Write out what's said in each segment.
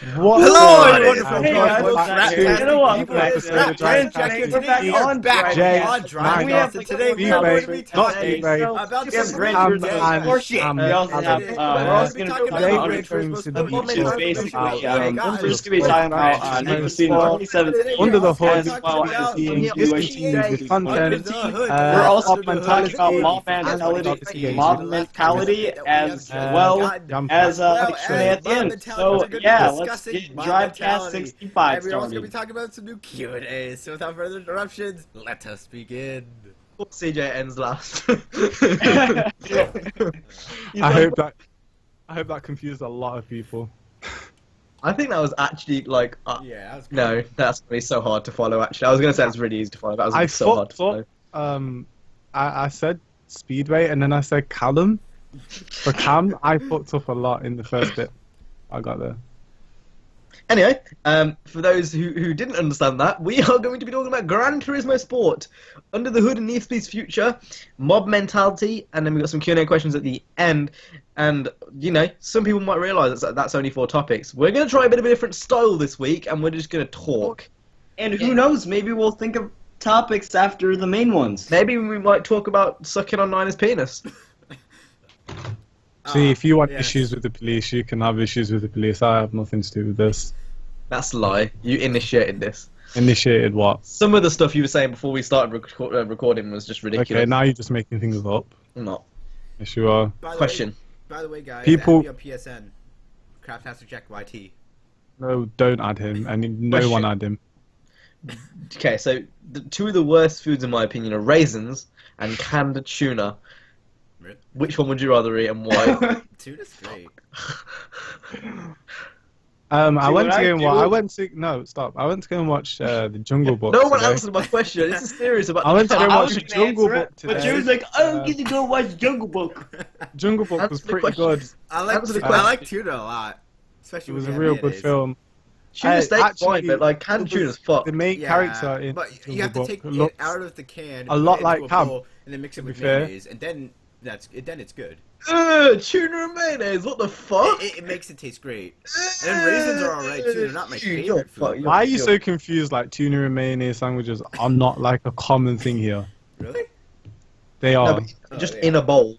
What? Hello, the- wonderful Hey, people. guys, Craptastic you know what? people. Drivecast Today we are back Jay, on we Drivecast, have and today we are going to be talking about we have some Grand great Turismo days. Sport. We also have We're also going to be talking today about we're Gran going Turismo to Sport, be which is basically, Hey, guys, we're just going to be talking about Need for Speed 27 Under the hood, as well as being some discontinued with content. We're also Mob going to talk about mentality, mob mentality as well as Q&A at the end. So yeah, let's get Drivecast 65 And we're also going to be started. talking about some new Q&A. So without further interruptions, let us begin. CJ ends last. I hope that confused a lot of people. I think that was actually like, Yeah, that was great. no, that's gonna be so hard to follow. Actually, I was gonna say it's really easy to follow. That was gonna I be so hard to follow. I said Speedway and then I said Callum. For Cam, I fucked up a lot in the first bit. I got there. Anyway, for those who didn't understand that, we are going to be talking about Gran Turismo Sport, Under the Hood and Need for Speed's future, mob mentality, and then we got some Q&A questions at the end. And you know, some people might realise that's only 4 topics. We're going to try a bit of a different style this week, and we're just going to talk. And who knows, maybe we'll think of topics after the main ones. Maybe we might talk about sucking on Niner's penis. See, if you want yes. issues with the police, you can have issues with the police. I have nothing to do with this. That's a lie. You initiated this. Initiated what? Some of the stuff you were saying before we started recording was just ridiculous. Okay, now you're just making things up. I'm not. Yes, you are. Question. By the way, guys, People- add me on PSN. CraptasticJack YT. No, don't add him. And no Question. one add him. Okay, so the 2 of the worst foods in my opinion are raisins and canned tuna. Really? Which one would you rather eat and why? Tuna's great. I went what to I go and do- watch. I went to no stop. I went to go and watch the Jungle Book. No one today. answered my question. This is serious about. I went to go and I watch was the gonna Jungle answer Book it, today. but she was like, I don't get to go watch Jungle Book. Jungle Book was Answer the pretty question. good. I like Answer the I like question. tuna a lot. Especially It was a with real good mayonnaise. film. Tuna steak's actually, fine, but like canned tuna's fuck. The main Yeah, character in but Jungle you have to Book take it looks out of the can, a lot put it like into a ham, bowl, and then mix it to with be fair. mayonnaise, and then it's good. Tuna and mayonnaise. What the fuck? It makes it taste great. And raisins are alright too. They're not my favorite food. Why are you so confused? Like tuna and mayonnaise sandwiches are not like a common thing here. Really? They No, are. but just yeah. in a bowl.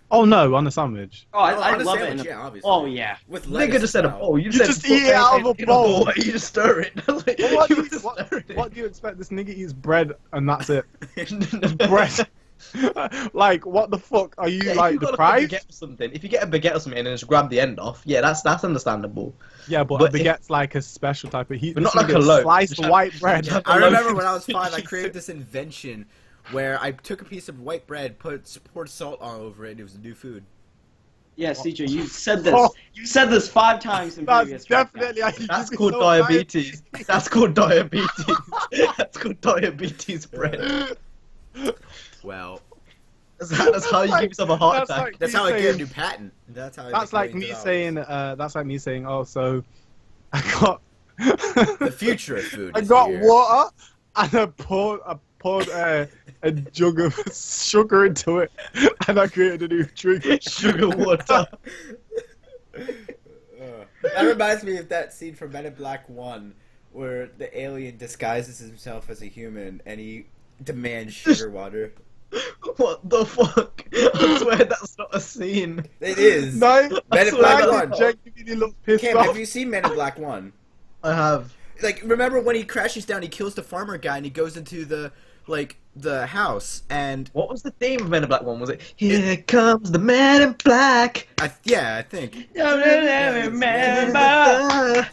Oh no, on a sandwich. Oh, I on a love sandwich, it. yeah, obviously. Oh yeah. With lettuce Nigga just said a as well. bowl. You You said just put eat it out of a mayonnaise in bowl. You just stir it. Like, What do you you, just what, stir it. what do you expect? This nigga eats bread and that's it. Bread. Like what the fuck? Are you Yeah, if like you got deprived? Like a baguette or something, if you get a baguette or something and just grab the end off, yeah, that's understandable. Yeah, but But a baguette's like a special type of heat. But not like a loaf. Sliced Just have- white bread. just have I a remember loaf. when I was 5, I created this invention where I took a piece of white bread, poured salt all over it, and it was a new food. Yeah, CJ, you said this. Oh. You said this 5 times in previous That's podcasts. definitely. You That's just get called so diabetes. That's called diabetes. That's called diabetes bread. Well, That's how you give yourself a heart That's attack. like- that's me how I get a saying- new patent. That's how. I That's make like me millions of saying. dollars. That's like me saying. Oh, so I got. The future of food. I is got here. water and I poured a jug of sugar into it, and I created a new drink. Sugar water. That reminds me of that scene from Men in Black 1, where the alien disguises himself as a human and he demands sugar water. What the fuck? I swear that's not a scene. It is. No, Men in I Black swear I 1. genuinely look pissed Cam, off. have you seen Men in Black 1? I have. Like, remember when he crashes down, he kills the farmer guy and he goes into the house and What was the theme of Men in Black 1? Was it Here comes the Man in Black? I think. Remember.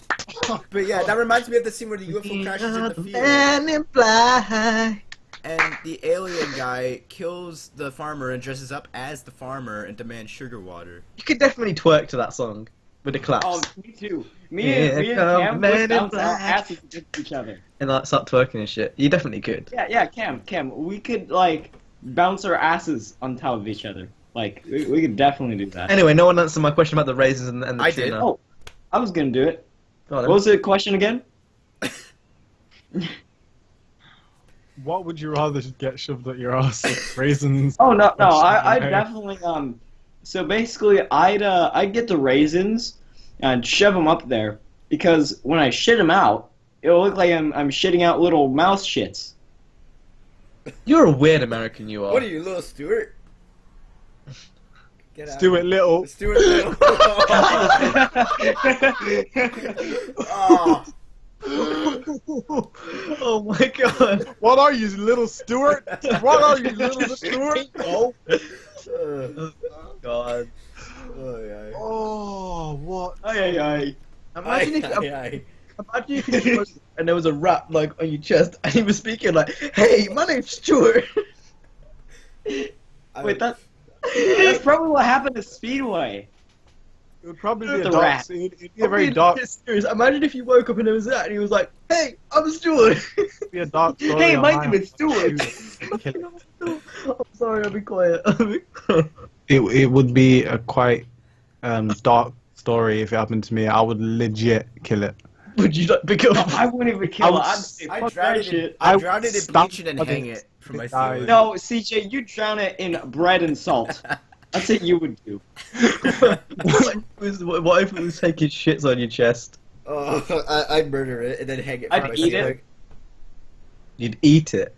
But yeah, that reminds me of the scene where the UFO crashes in the field Man in Black. and the alien guy kills the farmer and dresses up as the farmer and demands sugar water. You could definitely twerk to that song with the claps. Oh, me too. Me Here and come Cam Men would in bounce our Black. asses against each other. And like start twerking and shit. You definitely could. Yeah, Cam, we could like bounce our asses on top of each other. Like we could definitely do that. Anyway, no one answered my question about the raisins and the I tuna. did. Oh, I was gonna do it. Go on, What then. was the question again? What would you rather get shoved at your ass? Raisins? Oh no, I Okay. definitely So basically, I'd get the raisins and shove them up there, because when I shit them out, it'll look like I'm shitting out little mouse shits. You're a weird American, you are. What are you, little Stuart? Get out. Stuart Little. Stuart Little. Oh. Oh my god. What are you, little Stuart? What are you, little Stuart? Oh. God. Oh, what? Ay. Imagine if you was, and there was a rap like on your chest, and he was speaking like, "Hey, my name's Stuart." Wait, that's probably what happened to Speedway. It would probably be The a dark. rat. It'd be a very dark. Serious. Imagine if you woke up and there was that, and he was like, "Hey, I'm Stuart." It'd be a dark story. Hey, on my how name is Stuart. I'm sorry, I'll be quiet. It would be a quite dark story if it happened to me. I would legit kill it. Would you like pick up? No, I wouldn't even kill it. I'd say, I fuck drowned that it. shit. I drowned it in Stop bleach and hang it from my guys. ceiling. No, CJ, you drown it in bread and salt. That's what you would do. What if it was taking shits on your chest? Oh, I'd murder it and then hang it from I'd my eat ceiling. it. You'd eat it.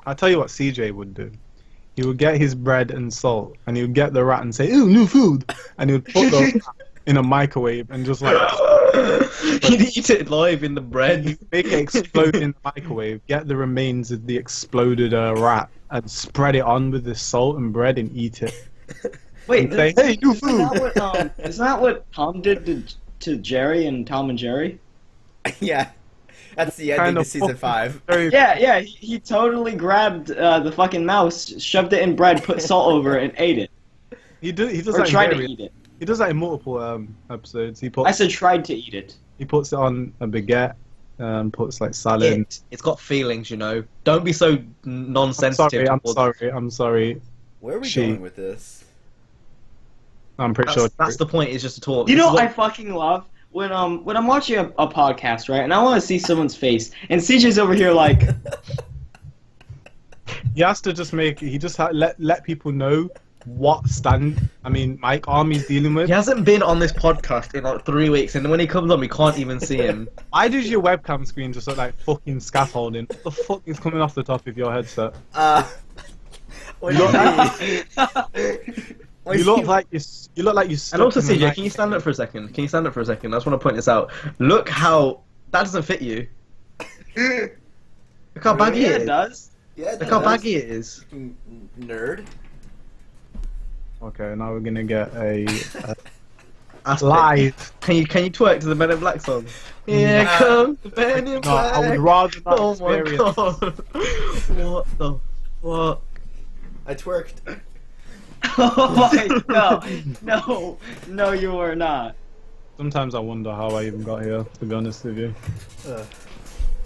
I'll tell you what CJ would do. He would get his bread and salt, and he would get the rat and say, "Ooh, new food," and he would put the rat in a microwave and just like You'd eat it live in the bread. make it explode in the microwave. Get the remains of the exploded rat and spread it on with the salt and bread and eat it. Wait, And say, "Hey, new isn't food." that what Tom did to Jerry and Tom and Jerry? Yeah. That's the ending Kind to of season 5. Very Yeah, he totally grabbed the fucking mouse, shoved it in bread, put salt over it, and ate it. He does Or that in tried to various- eat it. He does that in multiple episodes. He I puts said tried to eat it. he puts it on a baguette, puts like salad. It's got feelings, you know. Don't be so non-sensitive. I'm sorry. Where are we She- going with this? I'm pretty sure. That's the point. Is just to talk. You This know is what what- I fucking love? When I'm watching a podcast, right, and I want to see someone's face, and CJ's over here like, He has to just make. He just let people know what Mike Army's dealing with. He hasn't been on this podcast in like 3 weeks, and when he comes on, we can't even see him. Why does your webcam screen just look like fucking scaffolding? What the fuck is coming off the top of your headset? What do you mean? You look like you. You look like you. And also, CJ, can you stand up for a second? I just want to point this out. Look how that doesn't fit you. Look how baggy yeah, it it is. does. Yeah, Look how baggy it is. Nerd. Okay, now we're gonna get a Aspect. live. Can you twerk to the Men in Black song? Here comes the Men in No, Black. I would rather not Oh my experience. god! What the fuck? I twerked. Oh my no, you are not. Sometimes I wonder how I even got here. To be honest with you. Uh,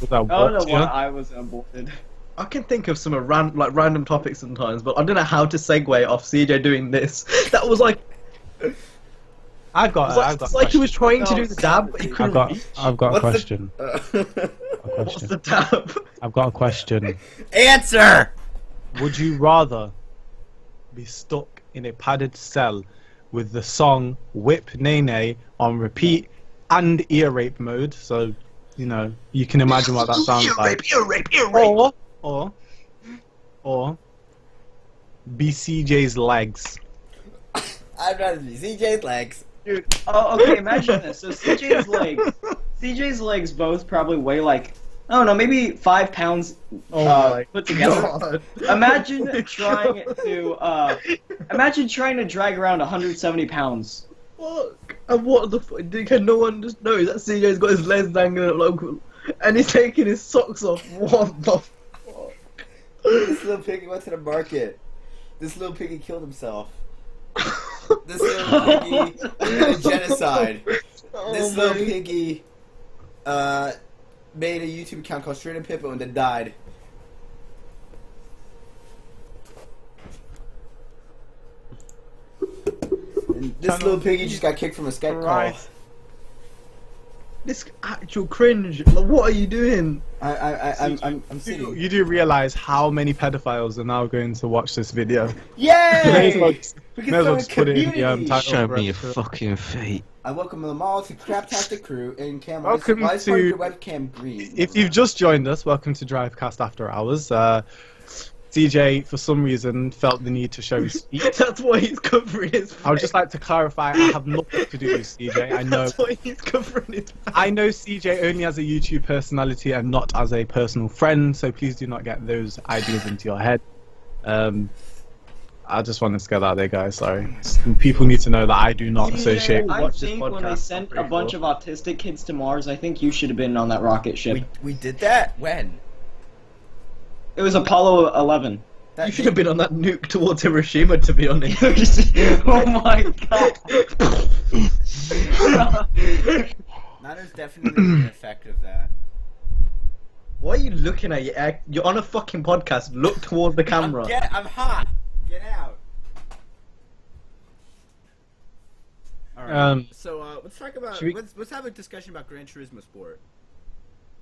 Was I I don't know walked why here? I was aborted. I can think of some random topics sometimes, but I don't know how to segue off CJ doing this. That was like, I've got. it's like he was trying to No, do the dab, but he couldn't reach. I've got a What's the- question. What's the dab? I've got a question. Answer! Would you rather be stuck in a padded cell with the song Whip Nene on repeat and ear rape mode? So, you know, you can imagine what that sounds like. Ear rape. Or be CJ's legs. I'd rather be CJ's legs. Dude, oh, okay, imagine this. So CJ's legs both probably weigh like, I don't know, maybe 5 pounds put together. God. Imagine trying to drag around 170 pounds. Fuck. And what the fuck? Can no one just know that CJ's got his legs dangling at local, and he's taking his socks off? What the fuck? This little piggy went to the market. This little piggy killed himself. This little piggy committed genocide. This little piggy made a YouTube account called Straight and Pippo and then died. And this little piggy just got kicked from a Skype call. Christ. This actual cringe. Like, what are you doing? I'm sitting. You do realize how many pedophiles are now going to watch this video? Yay! We May as well can just start put a it in the community. title. Show me your fucking feet. I welcome them all to Craptastic Crew and Cam. Welcome why is to- part of your webcam green? If you've just joined us, welcome to Drivecast After Hours. CJ, for some reason, felt the need to show his feet. That's why he's covering his face. I would just like to clarify, I have nothing to do with CJ. I know, That's why he's covering his face. I know CJ only as a YouTube personality and not as a personal friend, so please do not get those ideas into your head. I just wanted to get that out there, guys. Sorry. People need to know that I do not associate. I Watch this think when they podcast, sent I'm a bunch pretty of autistic kids to Mars, I think you should have been on that rocket ship. we did that when? It was Apollo 11. That You should have been on that nuke towards Hiroshima, to be honest. Oh my god. There's definitely an effect of that. Why are you looking at you? You're on a fucking podcast. Look toward the camera. I'm hot. Get out. Alright. So let's talk about. Should we- Let's have a discussion about Gran Turismo Sport.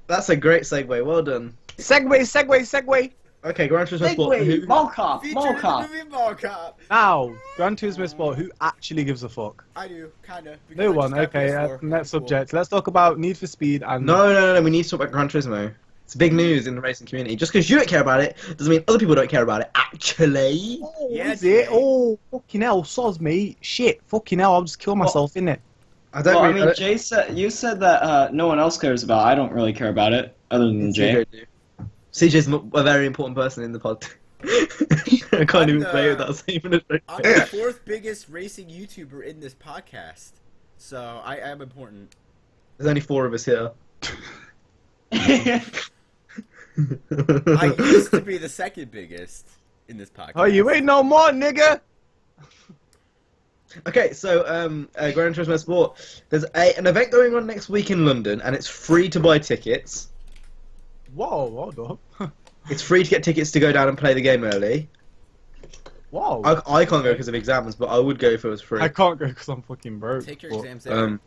That's a great segue. Well done. Segue! Okay, Gran Turismo Sport. Segway, Mall Cop, Featured Mall in the Cop. movie Mall Cop. Now, Gran Turismo Sport, who actually gives a fuck? I do, kinda. because No I one, just got okay, PS4. next Cool. subject. Let's talk about Need for Speed and... No. We need to talk about Gran Turismo. It's big news in the racing community. Just because you don't care about it doesn't mean other people don't care about it. Actually. Oh, Yeah, is it? Jay. Oh, fucking hell, soz, mate. Shit, fucking hell, I'll just kill myself, innit? I don't Well, I really. mean, Jay said you said that no one else cares about. I don't really care about it, other than Jay. CJ's a very important person in the pod. I can't even say it without saying it. I'm the fourth biggest racing YouTuber in this podcast, so I am important. There's only 4 of us here. I used to be the second biggest in this podcast. Oh, you ain't no more, nigga! Okay, so Gran Turismo Sport. There's an event going on next week in London, and it's free to buy tickets. Whoa, hold up. It's free to get tickets to go down and play the game early. Whoa. I can't go because of exams, but I would go if it was free. I can't go because I'm fucking broke. Take your but- exams there.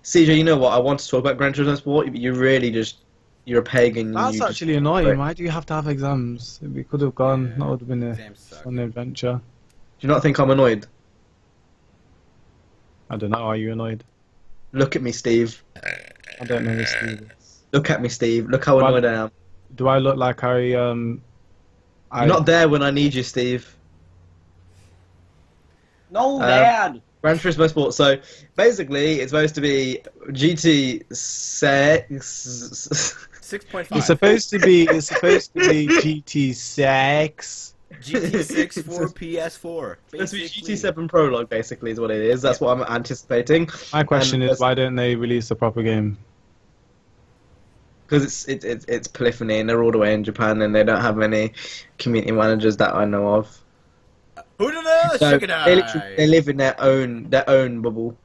CJ, you know what? I want to talk about Gran Turismo Sport, but you're a pagan. That's you just- actually annoying. Why do you have to have exams? We could have gone. Yeah, That would have been a exams suck. fun adventure. Do you not think I'm annoyed? I don't know. Are you annoyed? Look at me, Steve. I don't know this either. Look at me, Steve. Look how Well, annoyed I am. Do I look like I You're not there when I need you, Steve. No, Dad. Gran Turismo Sport. So basically, it's supposed to be GT6. 6.5. It's supposed to be. It's supposed to be GT6. GT6 for PS4. Supposed to be Basically. GT7 Prologue, basically, is what it is. That's what I'm anticipating. My question And is, why don't they release a proper game? Because it's polyphony, and they're all the way in Japan, and they don't have any community managers that I know of. Who did I? So Sugar they live in their own bubble.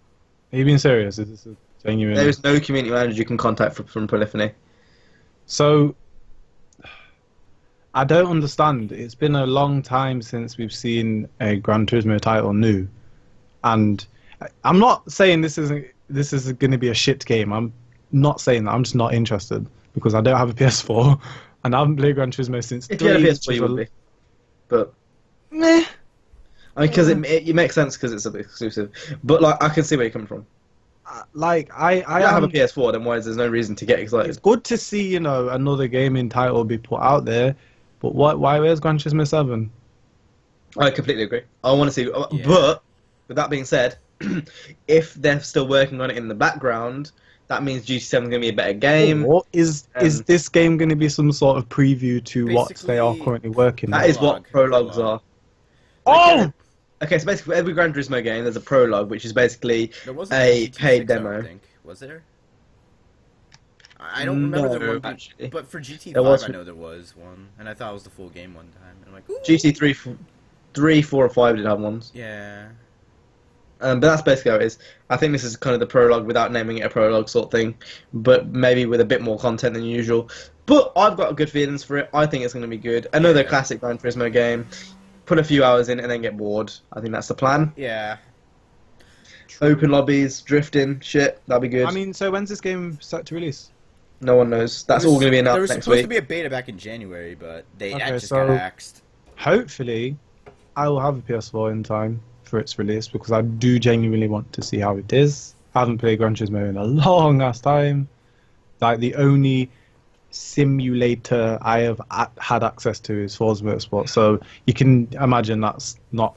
Are you being serious? Is this a genuine? There is no community manager you can contact from Polyphony. So, I don't understand. It's been a long time since we've seen a Gran Turismo title new, and I'm not saying this is going to be a shit game. I'm not saying that. I'm just not interested because I don't have a PS4 and I haven't played Gran Turismo since. If you had a 3, PS4, you would be. But Meh. I mean, because it makes sense because it's exclusive. But like, I can see where you're coming from. Like I I don't have a am. PS4, then why is there's no reason to get It's excited? good to see another gaming title be put out there, but why where's Gran Turismo 7? I completely agree. I want to see, Yeah. but with that being said, if they're still working on it in the background, that means GT7 is going to be a better game. Or is this game going to be some sort of preview to what they are Basically, currently working on? That is what Prologue. prologues are. Oh! Okay, so basically for every Gran Turismo game, there's a prologue, which is basically There wasn't a GT6, paid I demo. don't think. Was there? I don't remember there No, one, actually. but for GT5 There was- I know there was one, and I thought it was the full game one time. And I'm like, ooh. GT3, 3, 4, or 5 did have ones. Yeah. But that's basically how it is. I think this is kind of the prologue without naming it a prologue sort of thing, but maybe with a bit more content than usual. But I've got good feelings for it. I think it's going to be good. Another Yeah. classic Gran Turismo game. Put a few hours in and then get bored. I think that's the plan. Yeah. Open lobbies, drifting, shit. That'd be good. I mean, so when's this game set to release? No one knows. That's all going to be There announced was next supposed week. to be a beta back in January, but that Okay, just so- got axed. Hopefully, I will have a PS4 in time for its release because I do genuinely want to see how it is. I haven't played Gran Turismo in a long ass time. Like the only simulator I have had access to is Forza Motorsport, so you can imagine that's not.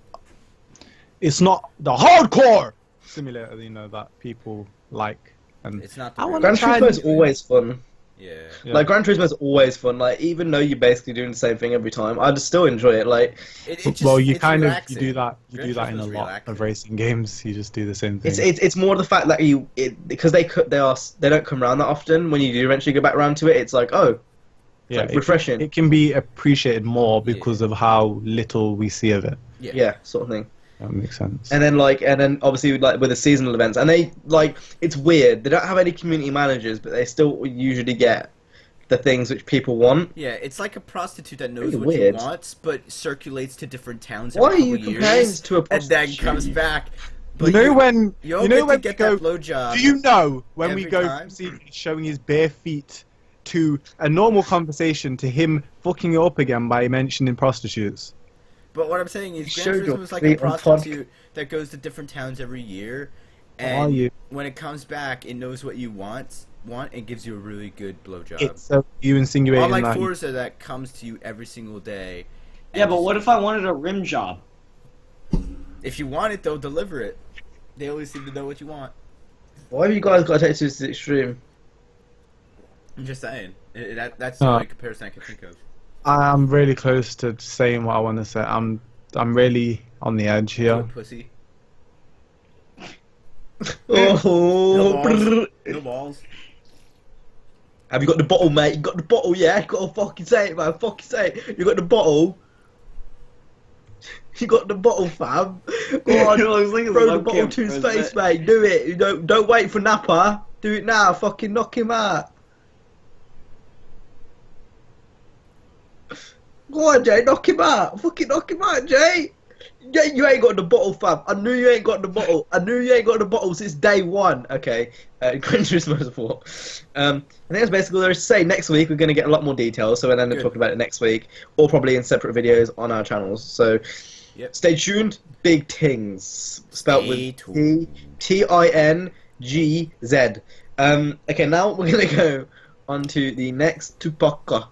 It's not the hardcore simulator, that people like. And It's not I the wanna Gran try Turismo is and- always fun. Yeah. Yeah. Like Gran Turismo is always fun. Like even though you're basically doing the same thing every time, I just still enjoy it. Like It just, well, you it's kind relaxing. of you do Gran that in a Turismo's lot relaxing. of racing games. You just do the same thing. it's more the fact that because they don't come around that often. When you do eventually go back around to it, it's like yeah, refreshing. It can be appreciated more because of how little we see of it. Yeah, sort of thing. That makes sense. And then obviously with the seasonal events, and it's weird. They don't have any community managers, but they still usually get the things which people want. Yeah, it's like a prostitute that knows Pretty what weird. she wants, but circulates to different towns Why every are you couple comparing years, this to a and then prostitute? comes back. But you know when you don't you know get when to get we go. that blowjob. Do you know when we every go time. from seeing showing his bare feet to a normal conversation to him fucking it up again by mentioning prostitutes? But what I'm saying is, You Gran showed your Turismo is like a feet on prostitute that goes to different towns every year, Are and you? when it comes back, it knows what you want, and gives you a really good blowjob. It's so you insinuating Unlike that. Forza, that comes to you every single day. Yeah, but what if I wanted a rim job? If you want it, they'll deliver it. They always seem to know what you want. Why have you guys got to take this to the extreme? I'm just saying. That's the only comparison I can think of. I'm really close to saying what I want to say. I'm really on the edge You here. pussy. Oh, No balls. brrr. No balls. Have you got the bottle, mate? You got the bottle, yeah? You got to fucking say it, man. Fucking say it. You got the bottle. You got the bottle, fam. Go on, It looks like a throw the love bottle camp to his for a face, bit. mate. Do it. You don't wait for Napa. Do it now. Fucking knock him out. Go on, Jay. Knock him out. Fucking knock him out, Jay. Yeah, you ain't got the bottle, fam. I knew you ain't got the bottle. I knew you ain't got the bottle since day one. Okay, Gran Turismo 4. I think that's basically all there is to say. Next week we're going to get a lot more details, so we'll end up Good. talking about it next week, or probably in separate videos on our channels. So Yep. stay tuned. Big Tings, spelled Stay with tuned. Tingz. Okay, now we're going to go on to the next Tupac,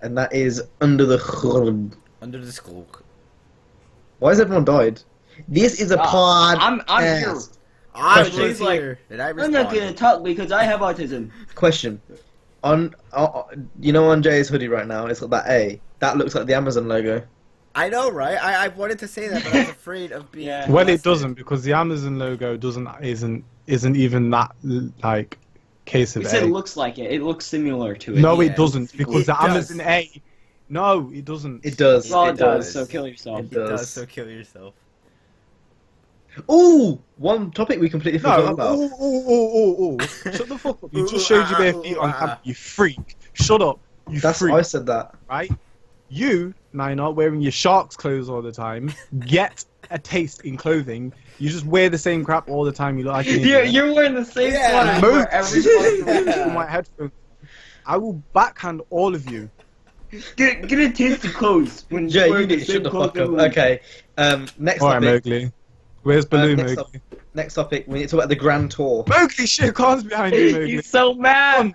and that is Under the Hood. Under the skulk. Why has everyone died? This is a pod. I'm here. I Question. was here. Did I I'm not gonna respond? talk because I have autism. Question. On on Jay's hoodie right now, it's got that A. That looks like the Amazon logo. I know, right? I wanted to say that, but I was afraid of being. Yeah. Well, it molested. doesn't because the Amazon logo isn't even that like case of You said A. it looks like it. It looks similar to it. No, Yeah. it doesn't because It the does. Amazon A. No, it doesn't. It does. Well, It it does. does. So kill yourself. It It does, does. so kill yourself. Ooh, one topic we completely forgot No, about. ooh. Shut the fuck up. You just showed your bare feet on camera, you freak. Shut up, you That's freak. I said that. Right? You, Nina, wearing your shark's clothes all the time, get a taste in clothing. You just wear the same crap all the time. You look like an idiot. You're wearing the same Yeah. sweater for every fucking With week. my headphones. I will backhand all of you. Get a taste of clothes when Jay, you're you wearing need the to same shut the fuck clothes up. every week. Okay. Next Alright, topic. Mowgli. Where's Baloo, next Mowgli? Next topic. We need to talk about the Grand Tour. Mowgli, shit, cars behind you, Mowgli. He's so mad.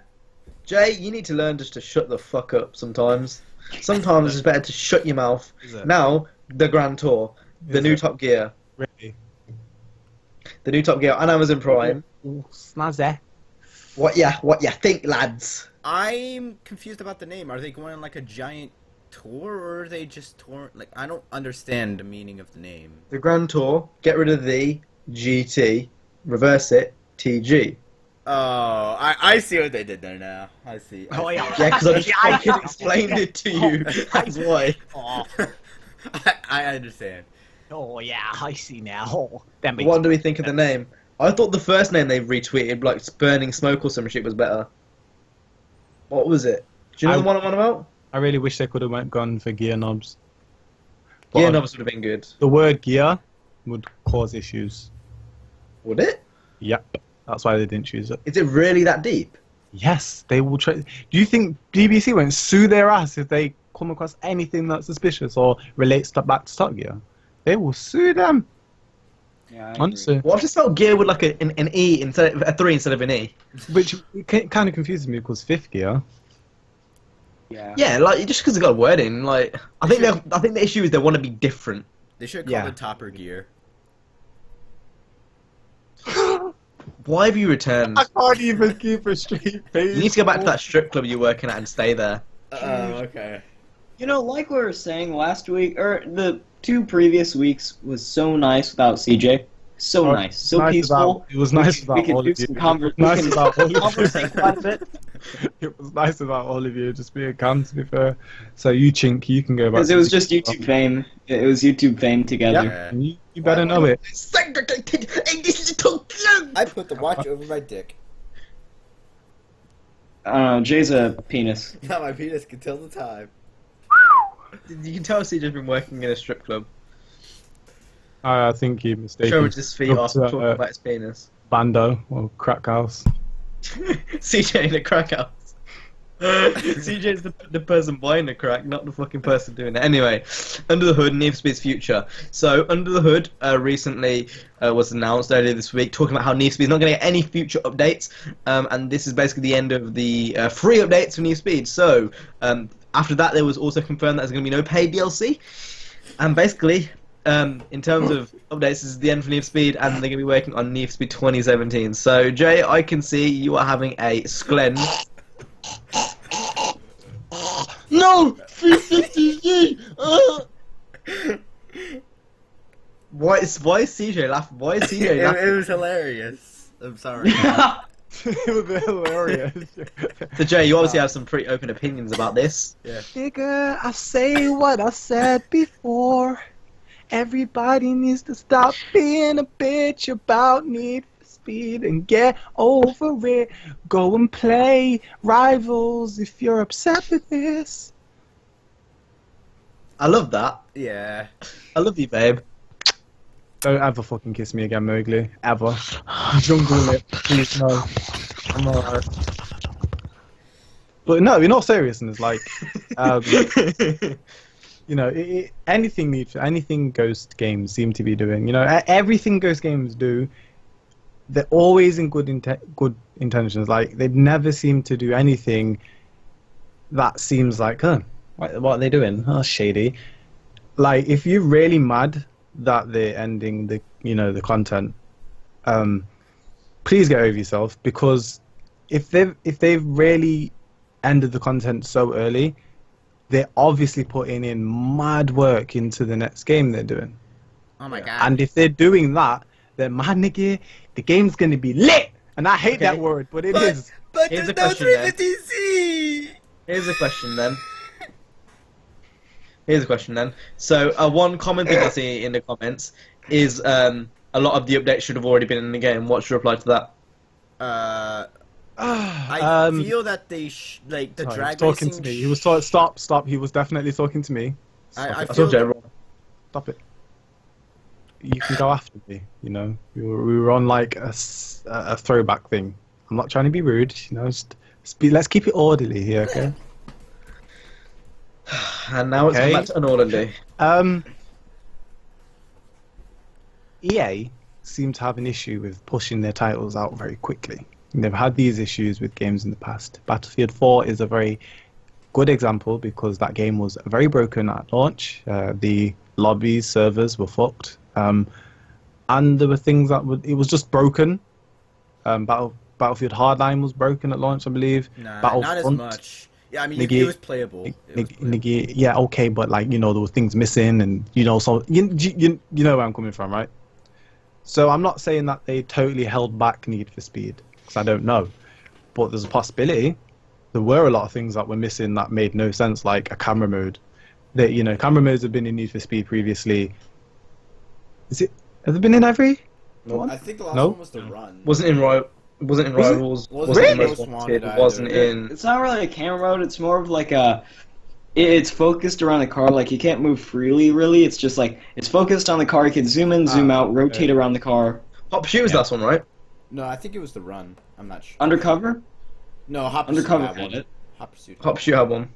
Jay, you need to learn just to shut the fuck up sometimes. Sometimes it's better to shut your mouth. Is it? Now, the Grand Tour. The Is new it? Top Gear. Really? The new Top Gear on Amazon Prime. Ooh, snazzy. What ya think, lads? I'm confused about the name. Are they going on like a giant tour, or are they just tour? Like, I don't understand the meaning of the name. The Grand Tour. Get rid of the GT. Reverse it. TG. Oh, I see what they did there now. I see. Oh, yeah. Yeah, because I just fucking explained it to you. That's why. I understand. Oh yeah, I see now. Oh, that makes What do we think of the name? I thought the first name they retweeted, like Burning Smoke or some shit, was better. What was it? Do you know I- the one I'm on about? I really wish they could have gone for gear knobs. Gear But knobs would have been good. The word gear would cause issues. Would it? Yep. That's why they didn't choose it. Is it really that deep? Yes, they will try. Do you think BBC won't sue their ass if they come across anything that's suspicious or relates back to Top Gear? They will sue them. Yeah, I agree. Honestly. What if they spelled gear with like an E instead of a 3 instead of an E? Which kind of confuses me because Fifth Gear. Yeah. Yeah, like just because they got a word in, like I think the issue is they want to be different. They should call Yeah. it Topper Gear. Why have you returned? I can't even keep a straight face. You need to go back to that strip club you're working at and stay there. Okay. You know, like we were saying last week, or the 2 previous weeks was so nice without CJ. So Oh, nice, so nice peaceful. it was nice we about could all do of you. some Nice about all of you. conversate quite a bit. It was nice about all of you just being calm, to be fair. So you chink, you can go back. Because to it was the- just YouTube fame. It was YouTube fame together. Yeah. And you better know it. Segregated in this little club. I put the watch over my dick. I don't know, Jay's a penis. Now my penis can tell the time. You can tell CJ's been working in a strip club. I think you mistaken. Showing his feet Up off, to, talking about his penis. Bando or crack house. CJ in a crack house. CJ's the person buying the crack, not the fucking person doing it. Anyway, Under the Hood, Need for Speed's future. So, Under the Hood recently was announced earlier this week, talking about how Need for Speed's not going to get any future updates, and this is basically the end of the free updates for Need for Speed. So, after that, there was also confirmed that there's going to be no paid DLC, and basically, in terms of updates, this is the end for Need for Speed, and they're going to be working on Need for Speed 2017. So, Jay, I can see you are having a splend. No! 350G! Why is CJ laughing? Why is CJ laughing? It was hilarious. I'm sorry. It was hilarious. So Jay, you obviously have some pretty open opinions about this. Nigga, I say what I said before. Everybody needs to stop being a bitch about Need for Speed and get over it. Go and play Rivals if you're upset with this. I love that. Yeah. I love you, babe. Don't ever fucking kiss me again, Mowgli. Ever. Jungle lip. Please, no. I'm alright. But no, in all seriousness, like, you know, anything Ghost games seem to be doing. You know, everything Ghost games do, they're always in good intentions. Like, they never seem to do anything that seems like, what are they doing? Oh, shady. Like, if you're really mad that they're ending the content, please get over yourself, because if they've really ended the content so early, they're obviously putting in mad work into the next game they're doing. Oh my god. And if they're doing that, then man, nigga, the game's gonna be lit. And I hate that word, but it is. But Here's there's a no question then. 350Z! Here's a question then. So, one common thing I see in the comments is a lot of the updates should have already been in the game. What's your reply to that? I feel that they Sorry, the he was drag talking racing. to me. He was stop. He was definitely talking to me. I I feel told you that, everyone. Stop it. You can go after me. You know, we were on like a throwback thing. I'm not trying to be rude. You know, let's keep it orderly here, okay? And now it's Okay. come back to unorderly. EA seem to have an issue with pushing their titles out very quickly. They've had these issues with games in the past. Battlefield 4 is a very good example because that game was very broken at launch. The lobbies, servers were fucked. And there were things it was just broken. Battlefield Hardline was broken at launch, I believe. Nah, Battlefront, not as much. Yeah, I mean, Nigga- it was playable. It was playable. Yeah, okay, but like, you know, there were things missing, and you know, so you know where I'm coming from, right? So I'm not saying that they totally held back Need for Speed, because I don't know, but there's a possibility. There were a lot of things that were missing that made no sense, like a camera mode. That, you know, camera modes have been in Need for Speed previously. Has it been in every one? I think the last No? one was the run. Wasn't in Rivals. Was it? Wasn't in Really? Most Wanted. Wasn't either. in. It's not really a camera mode. It's more of like it's focused around the car. Like, you can't move freely, really. It's just like it's focused on the car. You can zoom in, zoom out, rotate around the car. Hop Shoot was the last one, right? No, I think it was the Run. I'm not sure. Undercover? No, Hop Undercover Pursuit had had one. it. Hop Pursuit. Hop Shoot had one.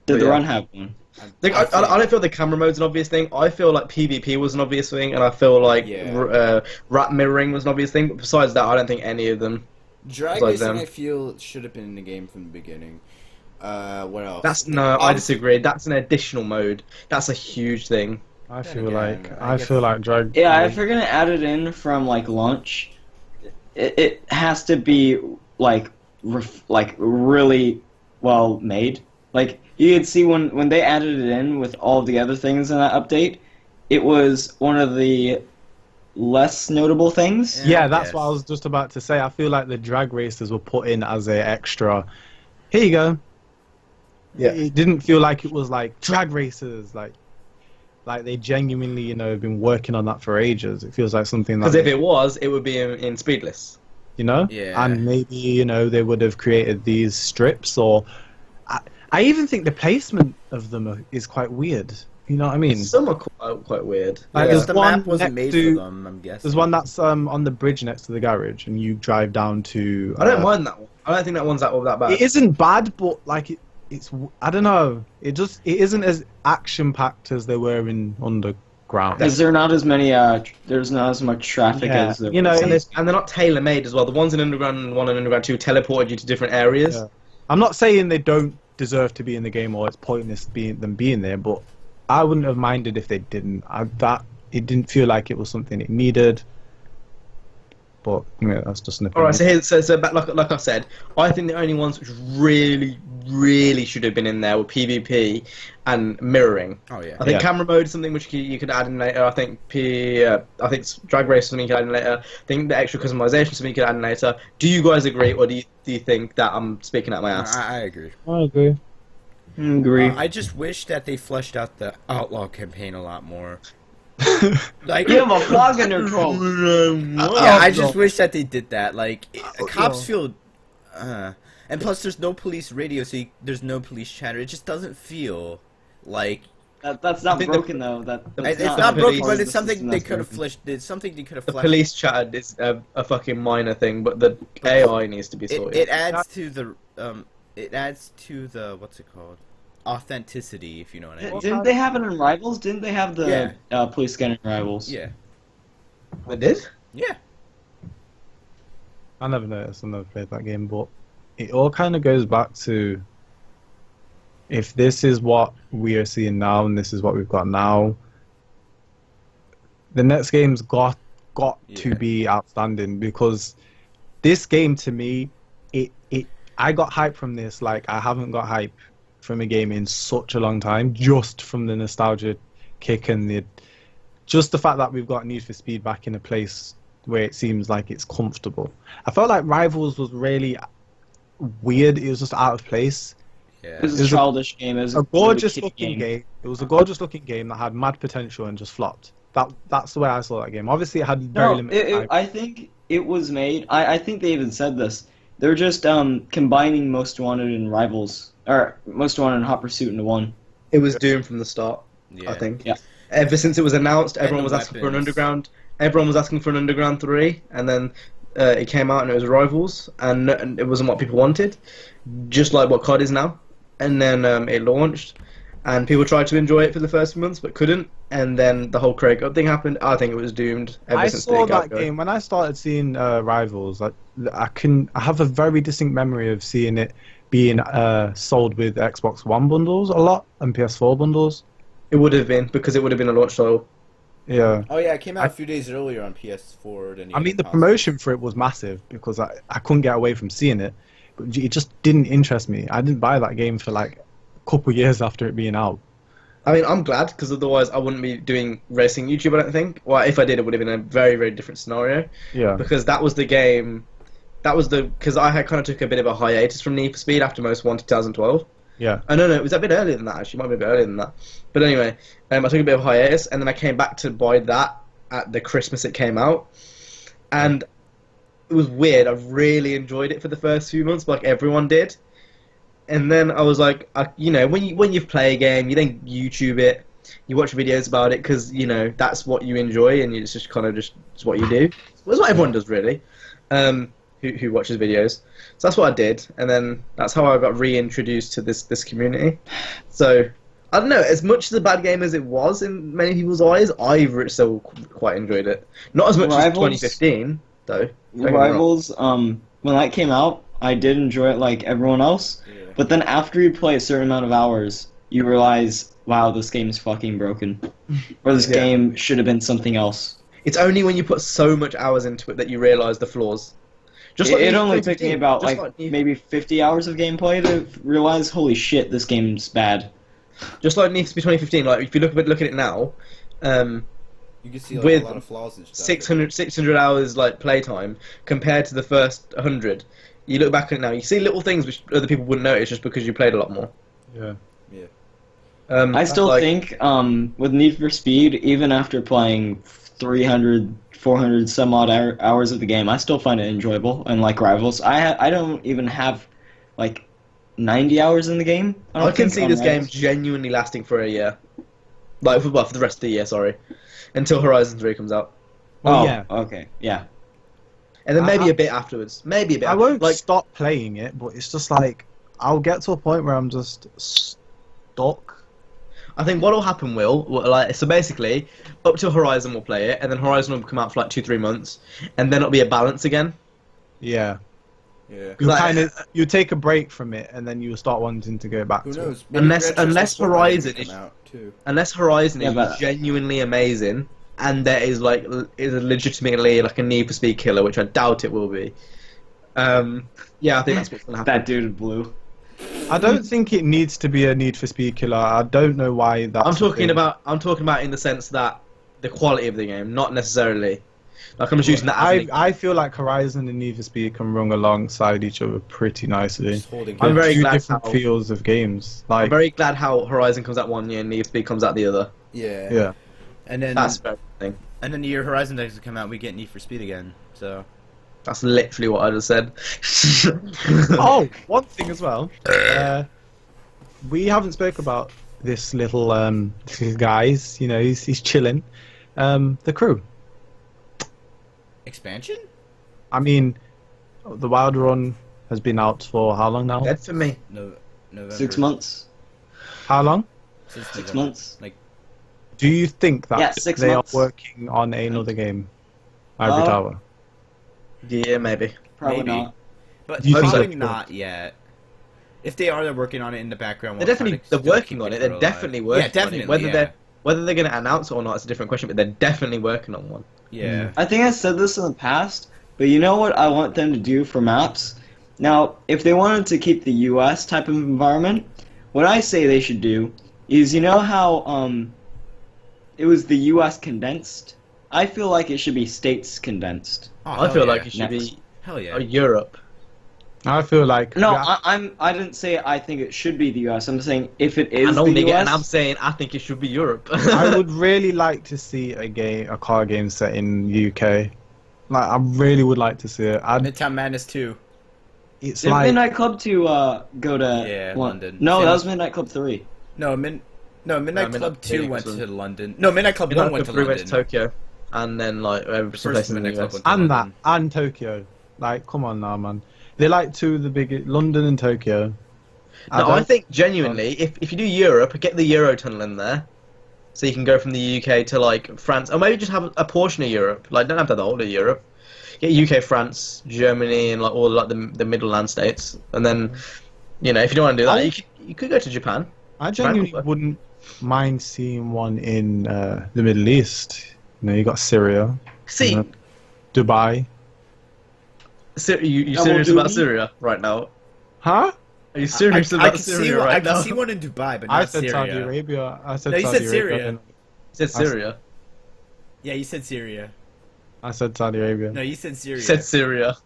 Did the Yeah. Run have one? Like, I don't feel the camera mode's an obvious thing. I feel like PvP was an obvious thing, and I feel like rat mirroring was an obvious thing. But besides that, I don't think any of them. Drag Besides Racing, them. I feel, should have been in the game from the beginning. What else? That's no, I disagree. That's an additional mode. That's a huge thing. I Then feel again, like I I guess- feel like drag. Yeah, if you're gonna add it in from like launch, it has to be like like really well made. Like you could see when they added it in with all the other things in that update, it was one of the less notable things. Yeah, that's Yes. what I was just about to say. I feel like the drag racers were put in as a extra. Here you go. Yeah. It didn't feel like it was like drag racers, like they genuinely, have been working on that for ages. It feels like something that Because if it was, it would be in Speedless. Yeah. and maybe they would have created these strips, or I even think the placement of them is quite weird. You know what I mean? Some are quite weird. Like, Yeah, there's the one map wasn't next made to- for them, I'm guessing. There's one that's on the bridge next to the garage, and you drive down to. I don't mind that one. I don't think that one's that bad. It isn't bad, but like it's I don't know. It isn't as action packed as they were in Underground. Is there not as many? There's not as much traffic Yeah, as there you know, was. And they're not tailor made as well. The ones in Underground and the one in Underground 2 teleported you to different areas. Yeah. I'm not saying they don't deserve to be in the game or it's pointless them being there, but I wouldn't have minded if they didn't. It didn't feel like it was something it needed. But that's just an opinion. Alright, so back, like I said, I think the only ones which really should have been in there were PvP and mirroring. Oh, yeah. I think Yeah. camera mode is something which you could add in later. I think drag race is something you could add in later. I think the extra customization is something you could add in later. Do you guys agree, or do you think that I'm speaking out my ass? I agree. I agree. Agree. I just wish that they fleshed out the Outlaw campaign a lot more. Like, You have a flag in your throat. yeah, I just wish that they did that. Like, cops feel, and plus there's no police radio, so there's no police chatter. It just doesn't feel like That's not think broken though. it's not not broken, police- but it's something they could have fleshed. It's something they could have The fleshed. police chat is a fucking minor thing, but the AI needs to be sorted. It adds to the what's it called? Authenticity, if you know what I mean. Didn't they have it in Rivals? Didn't they have the police scanner in Rivals? Yeah. They did? Yeah. I never noticed. I never played that game, but it all kind of goes back to if this is what we are seeing now and this is what we've got now, the next game's got to Yeah. be outstanding, because this game to me, I got hype from this like I haven't got hype from a game in such a long time, just from the nostalgia kick and the fact that we've got Need for Speed back in a place where it seems like it's comfortable. I felt like Rivals was really weird. It was just out of place. Yeah. It was It a was childish game. It was A gorgeous really kiddie looking game. It was a gorgeous looking game that had mad potential and just flopped. That's the way I saw that game. Obviously, it had very No, limited hype. I think it was made. I think they even said this. They're just combining Most Wanted and Rivals, or Most Wanted and Hot Pursuit into one. It was doomed from the start, Yeah. I think. Yeah. Ever since it was announced, And everyone the was asking for an weapons. underground. Everyone was asking for an Underground 3, and then it came out and it was Rivals, and it wasn't what people wanted, just like what COD is now. And then it launched, and people tried to enjoy it for the first few months but couldn't. And then the whole Craig Up thing happened. I think it was doomed ever I since saw the that get-go. game when I started seeing Rivals. I have a very distinct memory of seeing it being sold with Xbox One bundles a lot and PS4 bundles. It would have been, because it would have been a launch title. Yeah. Oh yeah, it came out a few days earlier on PS4 than. I mean, the promotion for it was massive because I couldn't get away from seeing it, but it just didn't interest me. I didn't buy that game for like a couple years after it being out. I mean, I'm glad, because otherwise I wouldn't be doing racing YouTube, I don't think. Well, if I did, it would have been a very, very different scenario. Yeah. Because that was the game. Because I had kind of took a bit of a hiatus from Need for Speed after Most Wanted 2012. Yeah. Oh, no, it was a bit earlier than that, actually. It might be a bit earlier than that. But anyway, I took a bit of a hiatus, and then I came back to buy that at the Christmas it came out. And it was weird. I really enjoyed it for the first few months, like everyone did. And then I was like, when you play a game, you then YouTube it. you watch videos about it because you know that's what you enjoy, and it's just kind of just it's what you do. Well, it's what everyone does really, who watches videos. So that's what I did, and then that's how I got reintroduced to this community. So I don't know. As much as a bad game as it was in many people's eyes, I still quite enjoyed it. Not as much as Rivals- 2015, though. Rivals, when that came out, I did enjoy it like everyone else. Yeah. But then after you play a certain amount of hours, you realize, wow, this game's fucking broken. Or this Yeah. game should have been something else. It's only when you put so much hours into it that you realize the flaws. It only took me 2015, about just like Need- maybe 50 hours of gameplay to realize, holy shit, this game's bad. just like Need for Speed 2015. Like if you look at it now, You can see like, with a lot of flaws and stuff. 600 hours like playtime compared to the first 100. You look back at it now, you see little things which other people wouldn't notice just because you played a lot more. Yeah. I still like- think with Need for Speed, even after playing 300, 400 some odd hours of the game, I still find it enjoyable. And like Rivals, I don't even have like 90 hours in the game. I don't can think, see on this game Rivals. genuinely lasting for a year. Like, well, for the rest of the year, sorry. Until Horizon 3 comes out. Well, Oh, yeah. okay, yeah. And then I- maybe a bit afterwards. Maybe a bit I afterwards. won't Like, stop playing it, but it's just like I'll get to a point where I'm just stuck. I think what'll happen so basically, up to Horizon we'll play it, and then Horizon will come out for like 2-3 months, and then it'll be a balance again. Yeah. Yeah. You take a break from it, and then you start wanting to go back Who to it. knows? Maybe Unless- Gran Turismo unless 4 might Horizon even is- come out too. Unless Horizon Yeah, is but- genuinely amazing, and there is like is legitimately like a Need for Speed killer, which I doubt it will be. Yeah, I think that's what's gonna happen. That dude blue. I don't think it needs to be a Need for Speed killer. I don't know why that's. I'm a talking thing. about in the sense that the quality of the game, not necessarily. Like I'm just using that as an I feel like Horizon and Need for Speed can run alongside each other pretty nicely. Just holding. I'm They're very two glad different how- fields of games. I'm Like, very glad how Horizon comes out one year and Need for Speed comes out the other. Yeah. yeah. And then That's a very good thing. and then the year Horizon doesn't come out, we get Need for Speed again. So That's literally what I just said. Oh, one thing as well. We haven't spoke about this little guys. You know, he's chilling. The crew. expansion? I mean, the Wild Run has been out for how long now? Dead for me. No, November. 6 months. How long? Since 6 November. months. Like Do you think that Yeah, 6 they months. are working on another game? Ivory Uh, Tower. Yeah, maybe. Probably Maybe. not. But Do you think probably so? not yet. If they are, they're working on it in the background. They're while definitely trying to they're still working keep on it. the They're crew alive. definitely working Yeah, definitely. on it. Yeah. Whether they're going to announce it or not is a different question. But they're definitely working on one. Yeah. I think I said this in the past, but you know what I want them to do for maps? Now, if they wanted to keep the US type of environment, what I say they should do is, you know how it was the US condensed? I feel like it should be states condensed. Oh, I hell feel yeah. like it should Next. be Hell yeah. Europe. I feel like No, yeah, I didn't say I think it should be the US. I'm saying if it is I know, the nigga, US, and I'm saying I think it should be Europe. I would really like to see a car game set in UK. Like, I really would like to see it. Midtown Madness 2. It's did like Midnight Club 2 go to Yeah, Lon- London. No, Same that as- was Midnight Club 3. No, Midnight Midnight Club 2 Club went was- to London. No, Midnight Club 1 went to Three went London. to Tokyo, and then like some places in the Midnight Club US. went to and that London. and Tokyo. Like, come on now, man. They're like two of the biggest, London and Tokyo. No, I don't- think genuinely, if you do Europe, get the Eurotunnel in there, so you can go from the UK to like France, or maybe just have a portion of Europe. Like, don't have to have the whole of Europe. Get UK, France, Germany, and like all like the middle land states, and then you know if you don't want to do that, you could go to Japan. I genuinely wouldn't mind seeing one in the Middle East. You know, you got Syria, See, Dubai. you Double serious about duty? Syria right now? Huh? Are you serious I about can see Syria one, right I can now? see one in Dubai, but not I said Syria. Saudi Arabia. I said No, you Saudi said Arabia. Syria. You said Syria. Yeah, you said Syria. I said Saudi Arabia. No, you said Syria. You said Syria.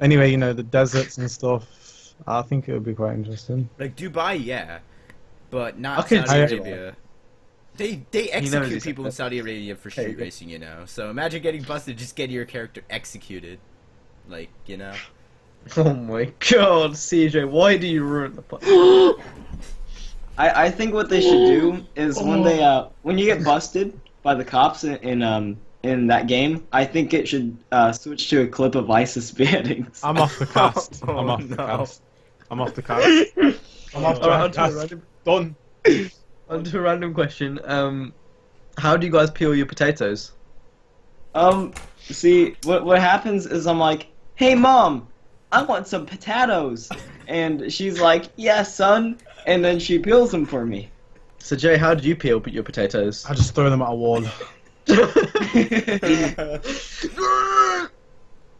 Anyway, you know, the deserts and stuff. I think it would be quite interesting. Like Dubai, yeah, but not I can Saudi see Arabia. They knows execute he's people in like Saudi Arabia for street racing, you know. So imagine getting busted, just getting your character executed, like you know. Oh my god, CJ, why do you ruin the podcast? I think what they should do is when you get busted by the cops in that game, I think it should switch to a clip of ISIS beheadings. I'm off the cast. I'm off the cast. I'm off the cast. I'm off the Alright, cast. Done. onto a random question. How do you guys peel your potatoes? See, what happens is I'm like, hey mom, I want some potatoes, and she's like, yeah son, and then she peels them for me. So Jay, how do you peel your potatoes? I just throw them at a wall,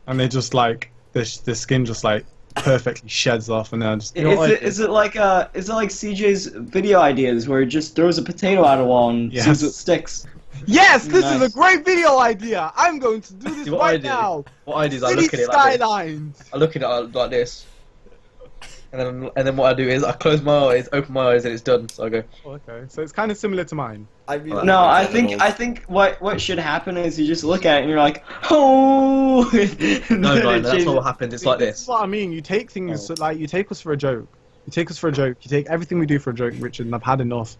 and they just like the skin just like perfectly sheds off, and then I just. Is it like CJ's video ideas where he just throws a potato at a wall and Yes. sees what sticks? Yes, this Nice. is a great video idea. I'm going to do this See what I right do? now. What I do is I City look at it like this. skylines. I look at it like this, and then what I do is I close my eyes, open my eyes, and it's done. So I go. Oh, okay, so it's kind of similar to mine. I mean, No, I think what should happen is you just look at it and you're like, oh. No, Brian, that's not what happens. It's like This is this. what I mean. You take things like you take us for a joke. You take us for a joke. You take everything we do for a joke, Richard. And I've had enough.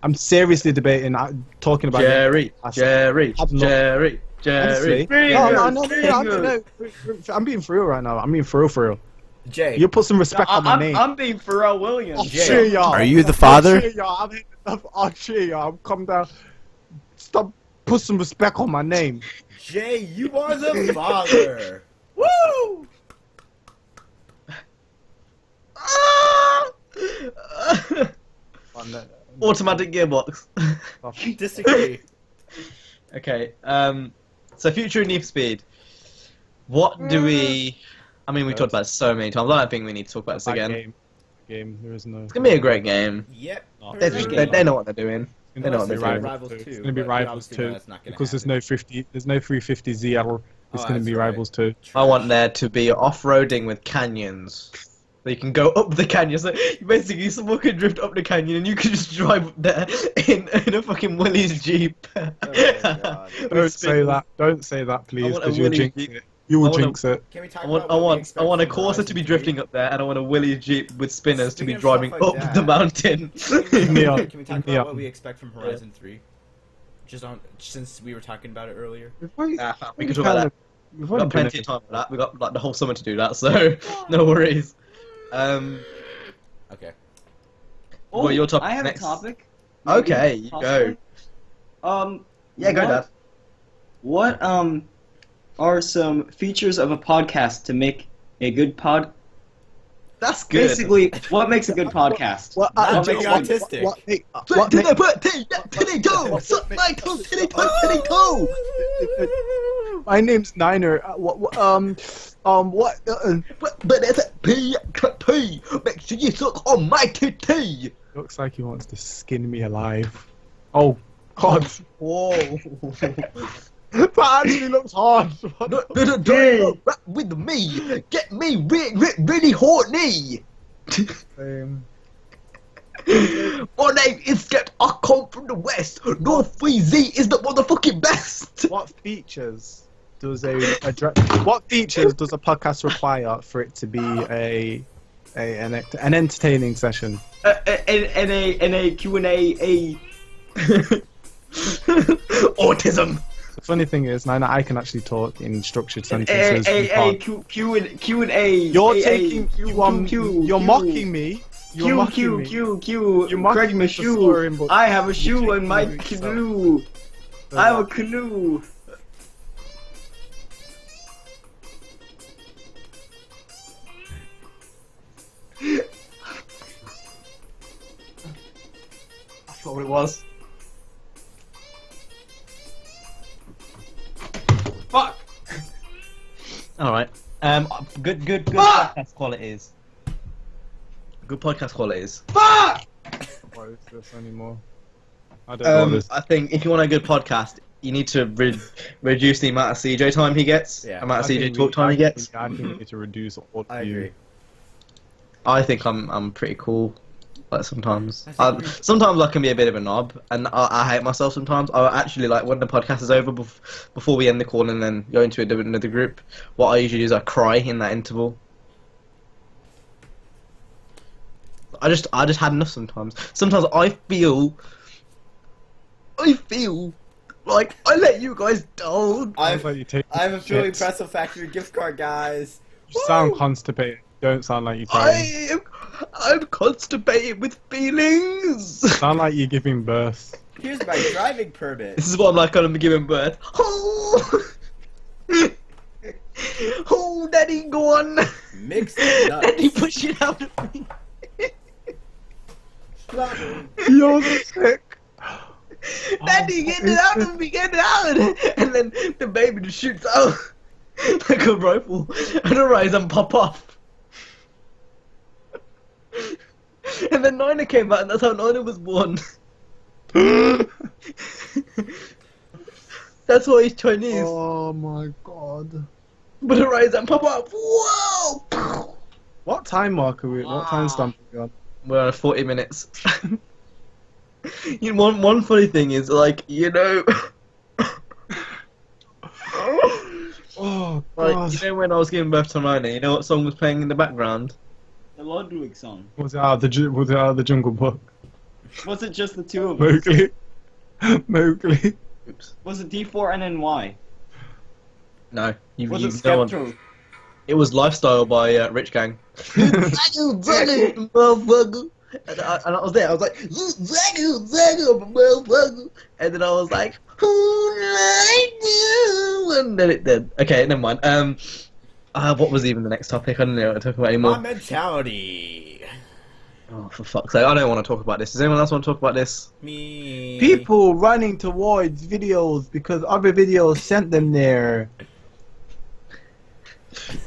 I'm seriously debating, talking about Jerry, Jerry, I've not- Jerry, Honestly. Jerry. No. I'm being for real right now. I'm being for real. Jay. You put some respect on my name. I'm being Pharrell Williams. I'll Jay. cheer y'all. Are you the father? I'll cheer y'all. I'll cheer y'all. I'll come down. Stop. Put some respect on my name. Jay, you are the father. Woo! Automatic gearbox. Disagree. Okay. So future Need for Speed. What do we? I mean, we talked about it so many times. I don't think we need to talk about this again. Game. There is no. It's gonna be a great game. Yep. They know what they're doing. They know what they're doing. Rivals It's 2, going to be but Rivals obviously 2 that's not gonna because there's happen. no 50. There's no 350 ZL. It's Oh, going to be that's right. Rivals 2. I want there to be off-roading with canyons. So you can go up the canyon. So basically, someone can drift up the canyon, and you can just drive up there in a fucking Willie's Jeep. Oh my God. Don't say that. Don't say that, please, want a because you'll Willy jinx Jeep. it. You will I want a- jinx it. Can we talk I want, about I what we want, I expect want a from Corsa to Horizon be 3? drifting up there, and I want a Willie's Jeep with spinners to be Speaking of driving stuff like up that, the mountain. Can me up. we talk Me about up. what we expect from Horizon 3? Since we were talking about it earlier. Nah, we can talk about that. We've We've got plenty of time for that. We've got like the whole summer to do that, so no worries. Okay. Well, your topic I have next. a topic. Okay, you go. Yeah, go, Dad. What are some features of a podcast to make a good pod? That's good. Basically, what makes a good podcast? What, Not makes being it- autistic. what to make- the butt, titty toe, suck my toe, titty toe. My name's Niner. What? But it's a P. Make sure you suck on my titty. Looks like he wants to skin me alive. Oh God, Whoa. that actually looks hard. Don't rap with me. Get me really horny. My name is Get. I come from the west. North 3Z is the motherfucking best. What features does what features does a podcast require for it to be an entertaining session? And a Q&A. Autism. The funny thing is, Nina, I can actually talk in structured sentences. You can't. Q&A. You're mocking me. You're mocking me. You're mocking Craig, my me for shoe. swearing, but I have a shoe you're in my taking it canoe. I have a canoe. That's not what it was. Fuck. All right. Good podcast qualities. Good podcast qualities. Fuck. What is this anymore? I don't know this. I think if you want a good podcast, you need to reduce the amount of CJ time he gets. Yeah. Amount of I CJ think talk time he gets. I think we need to reduce all I of you. agree. I think I'm pretty cool. Like sometimes, I think sometimes I can be a bit of a knob, and I hate myself sometimes. I actually like when the podcast is over, before we end the call and then go into another group. What I usually do is I cry in that interval. I just had enough sometimes. Sometimes I feel like I let you guys down. Sounds like you take I have a feeling shits. Pretzel Factory gift card, guys. You sound Woo! constipated. Don't sound like you're crying. I'm constipated with feelings. Sound like you're giving birth. Here's my driving permit. This is what I'm like when I'm giving birth. Oh, oh, Daddy, go on. Mixed Daddy, nuts. push it out of me. You're sick. Daddy, get it out of me, get it out. And then the baby just shoots out like a rifle and arise and pop off. And then Nina came out, and that's how Nina was born. That's why he's Chinese. Oh my god. But arise and pop up. Whoa! What time mark are we? What time stamp are we on? We're on 40 minutes. You know, one funny thing is, like, you know, Oh like, god. you know when I was giving birth to Nina, you know what song was playing in the background? The Ludwig song. Was it out of the Jungle Book? Was it just the two of us? Mowgli. Mowgli. Oops. Was it D4NNY? No, you Was it no one. Skeptro? It was Lifestyle by Rich Gang. Motherfucker. And I was there, I was like, motherfucker. And then I was like, and then it did. Okay, never mind. What was even the next topic? I don't know what to talk about anymore. My mentality. Oh, for fuck's sake, I don't want to talk about this. Does anyone else want to talk about this? Me. People running towards videos because other videos sent them there.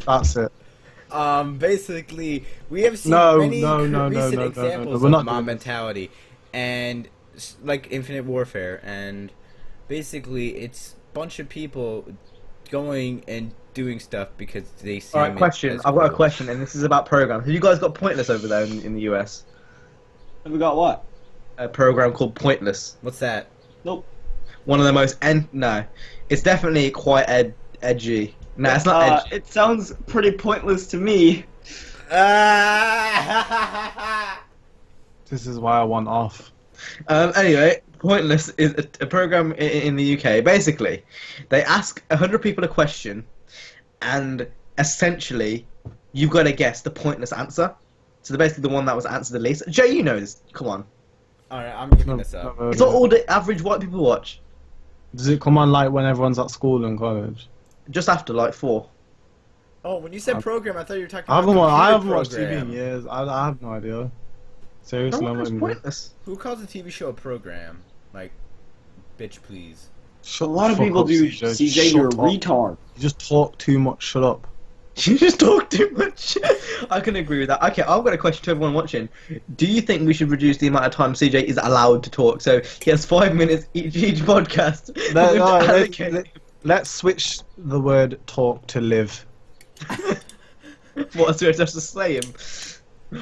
That's it. Basically, we have seen No, many no, recent no, examples we're not of mob doing this. mentality, and like Infinite Warfare, and basically it's a bunch of people going and doing stuff because they see. Alright, question. I've got a question, and this is about programs. Have you guys got Pointless over there in the US? Have we got what? A program called Pointless. What's that? Nope. One of the most no, it's definitely quite edgy. No, it's not edgy. It sounds pretty pointless to me. This is why I want off. Anyway, Pointless is a program in the UK. Basically, they ask 100 people a question, and essentially, you've got to guess the pointless answer. So basically, the one that was answered the least. Jay, you know this. Come on. Alright, I'm looking this up. It's what all the average white people watch. Does it come on like when everyone's at school and college? Just after like 4. Oh, when you said program, I thought you were talking I about haven't computer watched TV in program. years. I have no idea. Seriously, No, I'm it's not even- pointless. Who calls a TV show a program? Like, bitch, please. Shut A lot the of fuck people up, do. CJ. CJ, Shut you're a up. retard. You just talk too much. Shut up. You just talk too much. I can agree with that. Okay, I've got a question to everyone watching. Do you think we should reduce the amount of time CJ is allowed to talk? So he has 5 minutes each podcast. No, We no, have to let's, allocate- let's switch the word talk to live. What, so we have to slay him?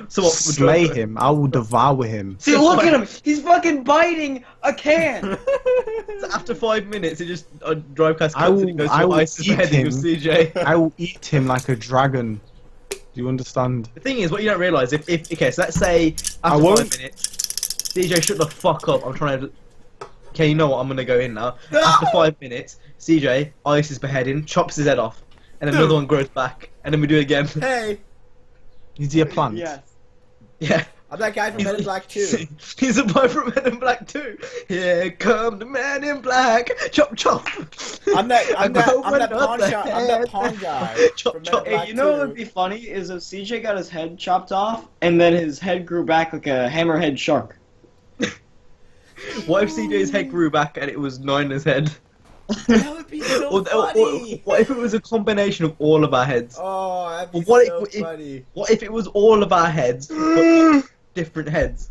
So what? Slay him. I will devour him. See, look at him. He's fucking biting a can. So after 5 minutes, he just Drivecast I cuts and he will- goes I to will ISIS eat heading him. of CJ. I will eat him like a dragon. Do you understand? The thing is, what you don't realise, if okay, so let's say after won't. 5 minutes, CJ, shut the fuck up. I'm trying to. Okay, you know what? I'm gonna go in now. After 5 minutes, CJ, ISIS beheading, chops his head off, and then another one grows back, and then we do it again. Hey, Is he a plant? Yes. Yeah. I'm that guy from Men in Black 2. He's a boy from Men in Black 2. Here come the Man in Black. Chop chop. I'm that Go pawn another shot. I'm that head. pawn guy Chop, from Men chop. in Hey, Black you know what 2. would be funny is if CJ got his head chopped off and then his head grew back like a hammerhead shark. What if CJ's head grew back and it was Nina's head? That would be so funny. What if it was a combination of all of our heads? Oh, that'd be What so if- funny. What if it was all of our heads, but different heads?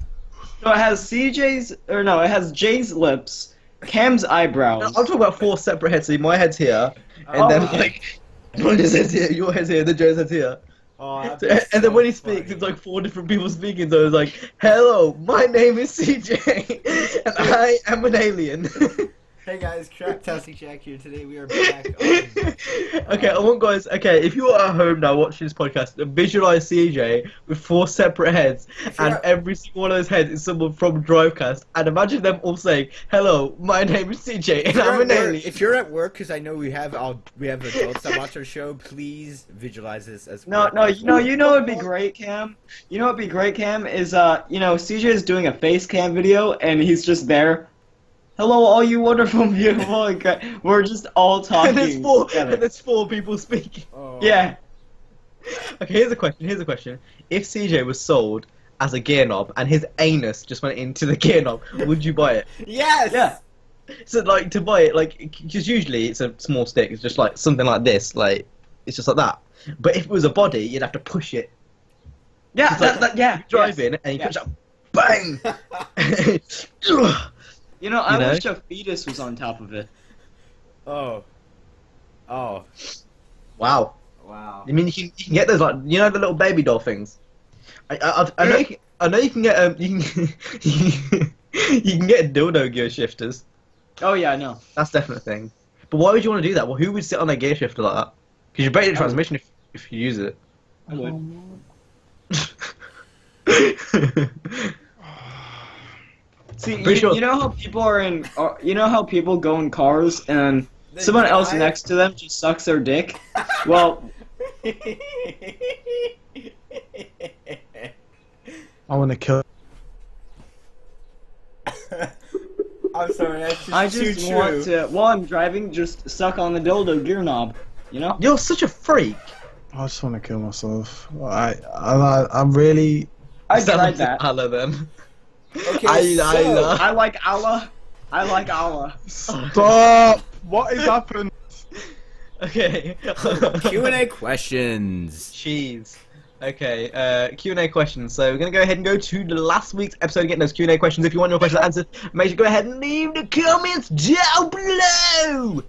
No, it has it has Jay's lips, Cam's eyebrows. No, I'm talking about 4 separate heads. See, my head's here, and Oh, then okay. like Mine's head's here, your head's here, then Joe's head's here. Oh, that'd So, be and then so when he speaks, funny. it's like 4 different people speaking. So it's like, "Hello, my name is CJ, and I am an alien." Hey guys, CraptasticJack here. Today we are back on... Okay, I want guys. Okay, if you're at home now watching this podcast, visualize CJ with 4 separate heads, and you're- every single one of those heads is someone from Drivecast, and imagine them all saying, "Hello, my name is CJ, and I'm an alien." If you're at work, because I know we have adults that watch our show, please visualize this as No, you know what'd be great, Cam? You know what'd be great, Cam, is CJ is doing a face cam video and he's just there. Hello, all you wonderful, beautiful, and we're just all talking. And there's 4 people speaking. Oh. Yeah. Okay, here's a question. If CJ was sold as a gear knob and his anus just went into the gear knob, would you buy it? Yes. Yeah. So, like, to buy it, like, because usually it's a small stick, it's just like something like this, like, it's just like that. But if it was a body, you'd have to push it. Yeah. It's like, Yeah. you drive yes. in and you Yes. push up, bang! You know, I know? wish a fetus was on top of it. Oh. Wow. Wow. You mean you can get those, like, you know, the little baby doll things? I know you can get you can you can get dildo gear shifters. Oh yeah, I know. That's definitely a thing. But why would you want to do that? Well, who would sit on a gear shifter like that? Because you break the transmission if you use it. I would. See, Pretty sure- you know how people you know how people go in cars and They someone else drive? next to them just sucks their dick? Well, I want to kill. I'm sorry, that's just I too just true. want to, while I'm driving, just suck on the dildo gear knob. You know? You're such a freak. I just want to kill myself. I'm really. I Sound tried like that. Allah then. Okay, I like Allah. I like Allah. Stop! What is happened? Okay. Q&A questions. Cheese. Okay, Q&A questions. So we're going to go ahead and go to the last week's episode and get those Q&A questions. If you want your questions answered, make sure to go ahead and leave the comments down below!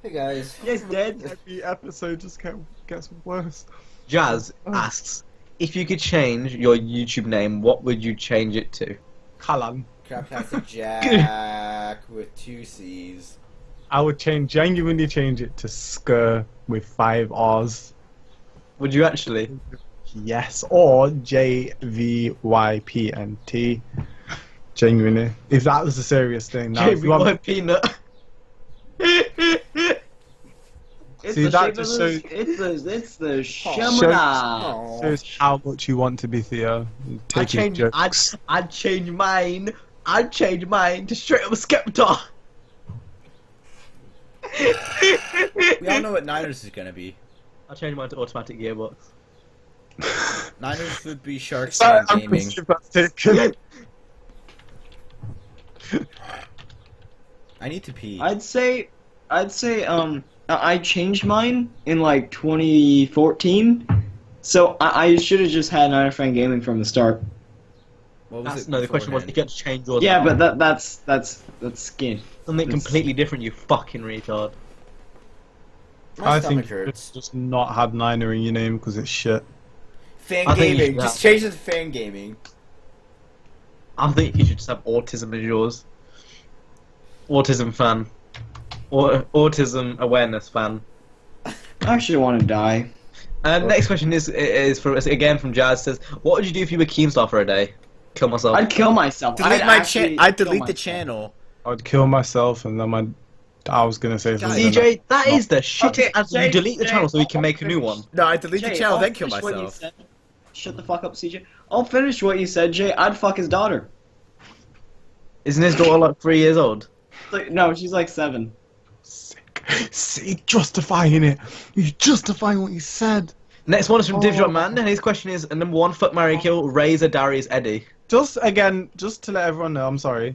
Hey guys. Yes, dead. Every episode just gets worse. Jazz asks, if you could change your YouTube name, what would you change it to? Kalan. CraptasticJack with 2 C's. I would genuinely change it to Skr with 5 R's. Would you actually? Yes, or JVYPNT. Genuinely. If that was a serious thing. Now, if you want- Peanut. It's See, the that shape just of shows- it's the shows- shamana. shows how much you want to be Theo. Taking jokes. I'd change mine. I'd change mine to straight up Skeptor. We all know what Niners is gonna be. I'll change mine to automatic gearbox. Niners would be Sharks Sorry, Fan I'm Gaming. confused, that's taken. I need to pee. I'd say I changed mine in like 2014. So I should have just had Niner Fan Gaming from the start. What was That's, it no, the question was beforehand? if you had to change yours. Yeah, now. but that's skin. something completely different. You fucking retard. My I stomach think you hurts. should just not have Niner in your name because it's shit. Fan I think you Gaming. should Just have- change it to Fan Gaming. I think you should just have autism as yours. Autism fan. Or autism awareness fan. I actually want to die. Next question is from again from Jazz. Says, what would you do if you were Keemstar for a day? Kill myself. I'd kill myself. Delete I'd my actually I'd kill delete the myself. channel. I would kill myself and then I was gonna say something. CJ, that is the shittest Okay, answer. Jay, You delete the Jay, channel so we can I'll make a new finish. one. No, I delete the Jay, channel, I'll then kill finish what you myself. said. Shut the fuck up, CJ. I'll finish what you said, Jay. I'd fuck his daughter. Isn't his daughter like 3 years old? Like, no, she's like 7. Sick. See, justifying it. He's justifying what he said. Next one is from Oh. Divjot Man, and his question is: number 1, fuck, marry, kill, Razor, Darius, Eddie. Just to let everyone know, I'm sorry.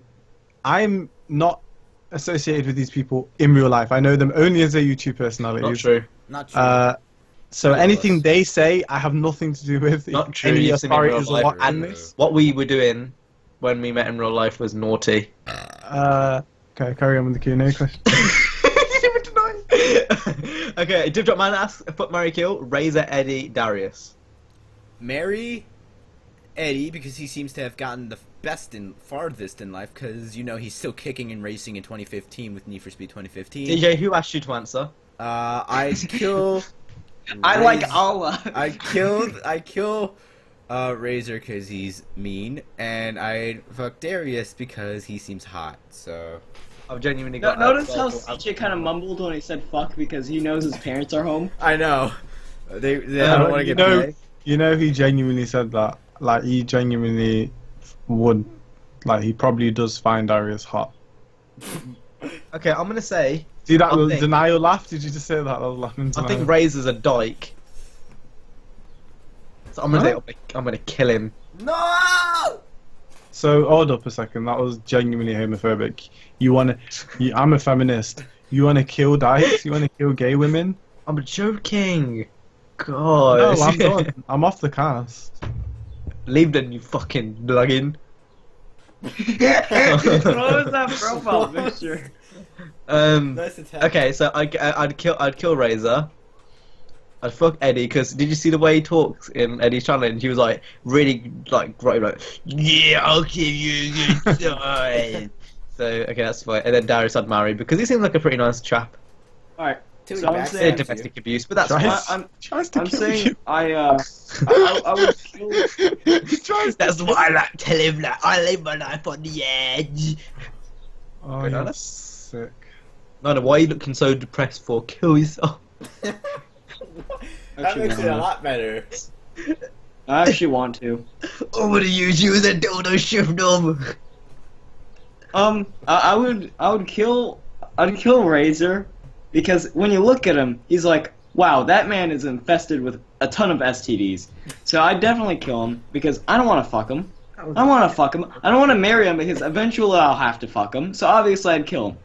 I'm not associated with these people in real life. I know them only as their YouTube personalities. Not true. Not true. So None of anything us. they say, I have nothing to do with. Not true, Any you've seen me in real authorities or life. what And- on this. What we were doing when we met in real life was naughty. Okay, carry on with the Q&A question. Okay, Divjot Man asks: fuck, marry, kill, Razor, Eddie, Darius. Marry Eddie because he seems to have gotten the farthest in life because, you know, he's still kicking and racing in 2015 with Need for Speed 2015. DJ, who asked you to answer? I'd kill... I like Allah. I kill Razor because he's mean, and I'd fuck Darius because he seems hot, so... I've genuinely got... Notice how CJ kind of mumbled when he said fuck because he knows his parents are home? I know. They I don't want to get paid. You know, he genuinely said that. Like, he genuinely would... Like, he probably does find Darius hot. Okay, I'm gonna say... See that I think- denial laugh? Did you just say that? I was laughing I tonight. think Razor's a dyke. So I'm gonna say I'm gonna kill him. No! So, hold up a second. That was genuinely homophobic. I'm a feminist. You wanna kill dykes? You wanna kill gay women? I'm joking. God. No, I'm done. I'm off the cast. Leave then, you fucking lugging. What was that profile picture? Nice attack. Okay, so I'd kill Razor. I'd fuck Eddie because did you see the way he talks in Eddie's challenge? He was like really like great, like yeah, I'll kill you. Good time. So okay, that's fine. And then Darius I'd marry because he seems like a pretty nice chap. Alright, Till so he I'm backs saying- out you. Domestic abuse, but that's Tries- fine. Tries to I'm kill saying you. I would kill... He tries That's to what I like. Tell him that I live my life on the edge. Oh, Good you're on us. sick. No, why are you looking so depressed for? Kill yourself. That Actually, makes it a lot better. I actually want to. I'm gonna use you as a dildo shift knob. I'd kill Razor because when you look at him, he's like, wow, that man is infested with a ton of STDs. So I'd definitely kill him because I don't want to fuck him. I want to fuck him. I don't want to marry him because eventually I'll have to fuck him. So obviously I'd kill him.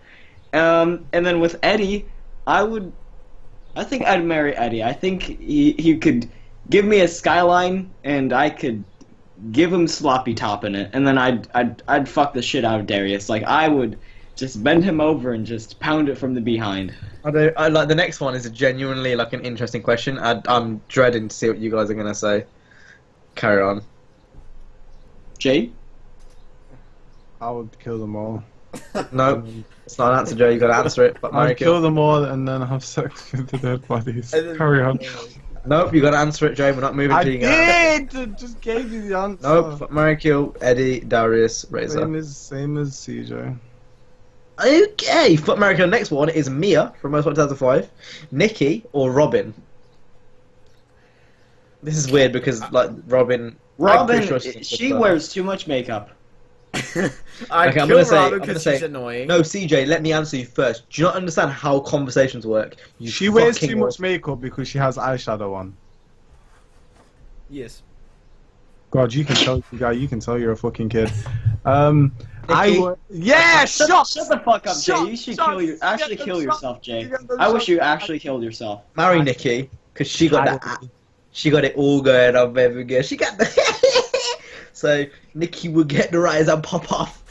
And then with Eddie, I think I'd marry Eddie. I think he could give me a skyline and I could give him sloppy top in it, and then I'd fuck the shit out of Darius. Like I would just bend him over and just pound it from the behind. I like the next one is a genuinely like an interesting question. I'm dreading to see what you guys are gonna say. Carry on. Jade? I would kill them all. No, it's not an answer, Joe. You gotta answer it. But I'd kill them all and then have sex with the dead bodies. And then- Carry on. Nope, you gotta answer it, Joe. We're not moving I to you. did! Just gave you the answer. Nope. Mary kill Eddie, Darius, Razor. Same as CJ. Okay, Foot America. The next one is Mia from Most Wanted 2005, Nikki or Robin. This is weird because like Robin, I'm pretty sure she's she a wears too much makeup. I'd Okay, I'm kill gonna say- Robin I'm gonna because say- she's annoying. No, CJ, let me answer you first. Do you not understand how conversations work? You She wears fucking too much makeup because she has eyeshadow on. Yes. God, you can tell you're a fucking kid. Nikki? Yeah, Shut the fuck up, Shut- Jay. You should shut- actually shut- kill shut- yourself, Jay. shut- shut- I wish you shut- actually killed yourself. Marry Nikki because she got that. She got it all going on, baby girl. She got the. So Nikki would get the rise and pop off.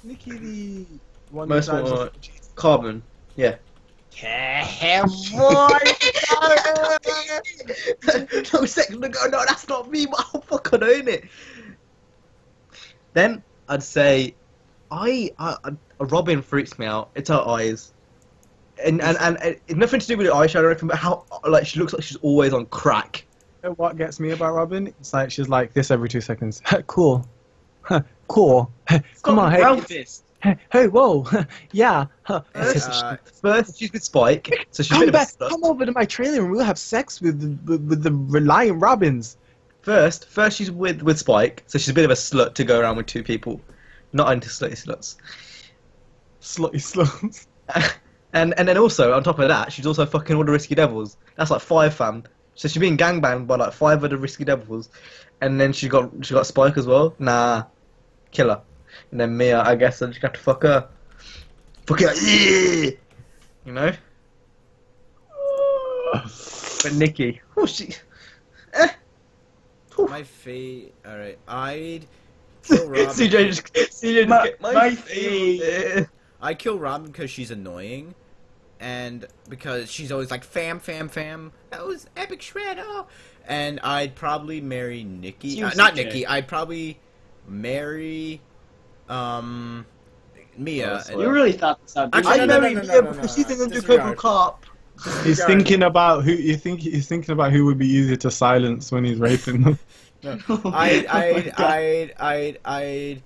Nikki the one Most that one, Carbon. Yeah. No second ago. No, that's not me. But I'll fucking own it. Then I'd say, a Robin freaks me out. It's her eyes, and it's nothing to do with the eyeshadow or anything, but how like she looks like she's always on crack. You know what gets me about Robin? It's like she's like this every 2 seconds. Cool. Cool. Come on, hey. Hey, whoa. Yeah. First, she's with Spike, so she's a bit Come of a back. slut. Come over to my trailer and we'll have sex with the reliant Robins. First she's with Spike, so she's a bit of a slut to go around with two people, not into slutty sluts. Slutty sluts. And then also on top of that, she's also fucking all the risky devils. That's like 5 fam. So she's being gangbanged by like 5 of the risky devils, and then she got Spike as well. Nah, kill her. And then Mia, I guess I just have to fuck her. Fuck her, you know. But Nikki, oh she. My fate. Alright, I'd kill Robin. CJ My face. I kill Robin because she's annoying, and because she's always like fam. That was epic shred. Oh, and I'd probably marry Nikki. You Not CJ. Nikki. I'd probably marry, Mia. Oh, You really thought this out, didn't Actually, you? I'd no, marry no, no, Mia no, because no, she's no. an undercover Disregard. cop. He's Disregard. thinking about who he's thinking about who would be easier to silence when he's raping them. No. Oh my God.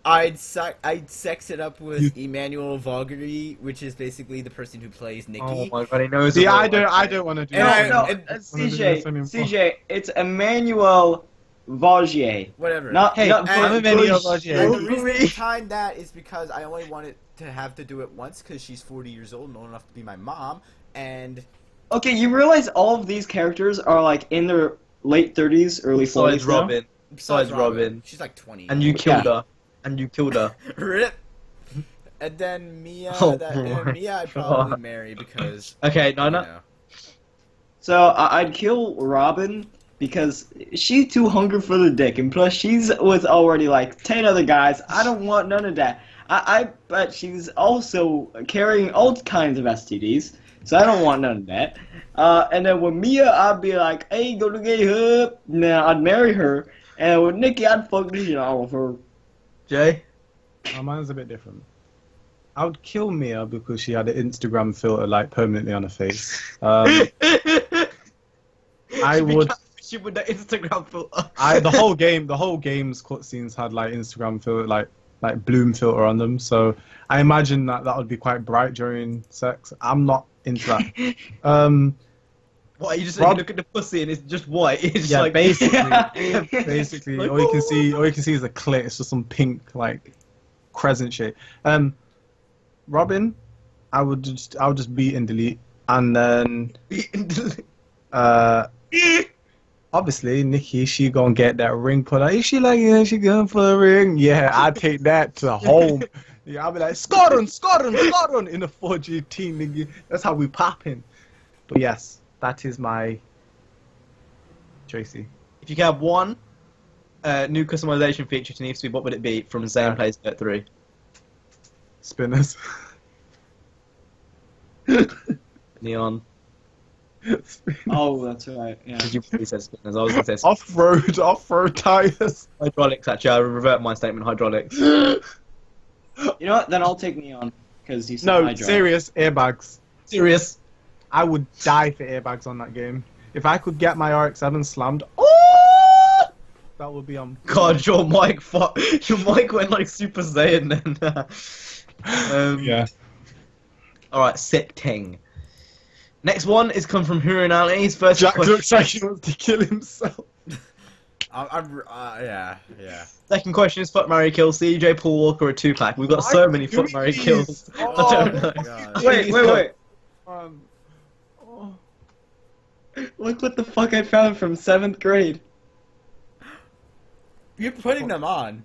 I'd sex it up with Emmanuel Valkyrie, which is basically the person who plays Nikki. Oh my god, he knows. See, it all. I don't want to do And that. I- No, and- CJ, it's Emmanuel Vaugier. Whatever. Not Hey, not I'm Emmanuel Bush. Vaugier. And the reason behind that is because I only wanted to have to do it once because she's 40 years old and old enough to be my mom. And Okay, you realize all of these characters are like in their late 30s, early 40s Besides now? Robin. besides Robin. she's like 20. And you killed her. And you killed her. Rip. And then Mia, Oh and my Mia I'd probably God. marry because Okay, no, you no. know. So I'd kill Robin because she's too hungry for the dick, and plus she's with already like 10 other guys. I don't want none of that. I bet she's also carrying all kinds of STDs, so I don't want none of that. And then with Mia, I'd be like, hey, go to get her. Now I'd marry her, and with Nikki, I'd fuck the shit out of her. Jay? Mine's a bit different. I would kill Mia because she had an Instagram filter like permanently on her face. I would. She with the Instagram filter. The whole game's cutscenes had like Instagram filter, like bloom filter on them. So I imagine that would be quite bright during sex. I'm not into that. What, you just Rob- look at the pussy and it's just white? It's just Yeah, like... basically, Like, all you can see is the clit. It's just some pink like crescent shape. Robin, I would just beat and delete, and then obviously Nikki, she gonna get that ring put out. Is she like, yeah, she going for a ring? Yeah, I take that to home. Yeah, I'll be like, Scotland in a 4GT, nigga. That's how we popping. But yes, that is my Tracy. If you could have one new customization feature to Need for Speed, what would it be from Zane Plays Dirt 3? Spinners. Neon. Oh, that's right. Yeah. Did you probably said spinners? I was going to say Off-road tires. hydraulics, actually. I revert my statement, hydraulics. You know what? Then I'll take Neon because he's No, serious airbags. Serious. I would die for airbags on that game. If I could get my RX-7 slammed, that would be on. God, your mic went like Super Saiyan then. Yeah. Alright, sick ting. Next one is come from Hurinali. His first Jack question. looks like he wants to kill himself. Yeah. Second question is fuck, marry, kill CJ, Paul Walker, or Tupac. We've got so many fuck, marry, kills. I don't know. God. Wait. Oh. Look what the fuck I found from 7th grade. You're putting them on.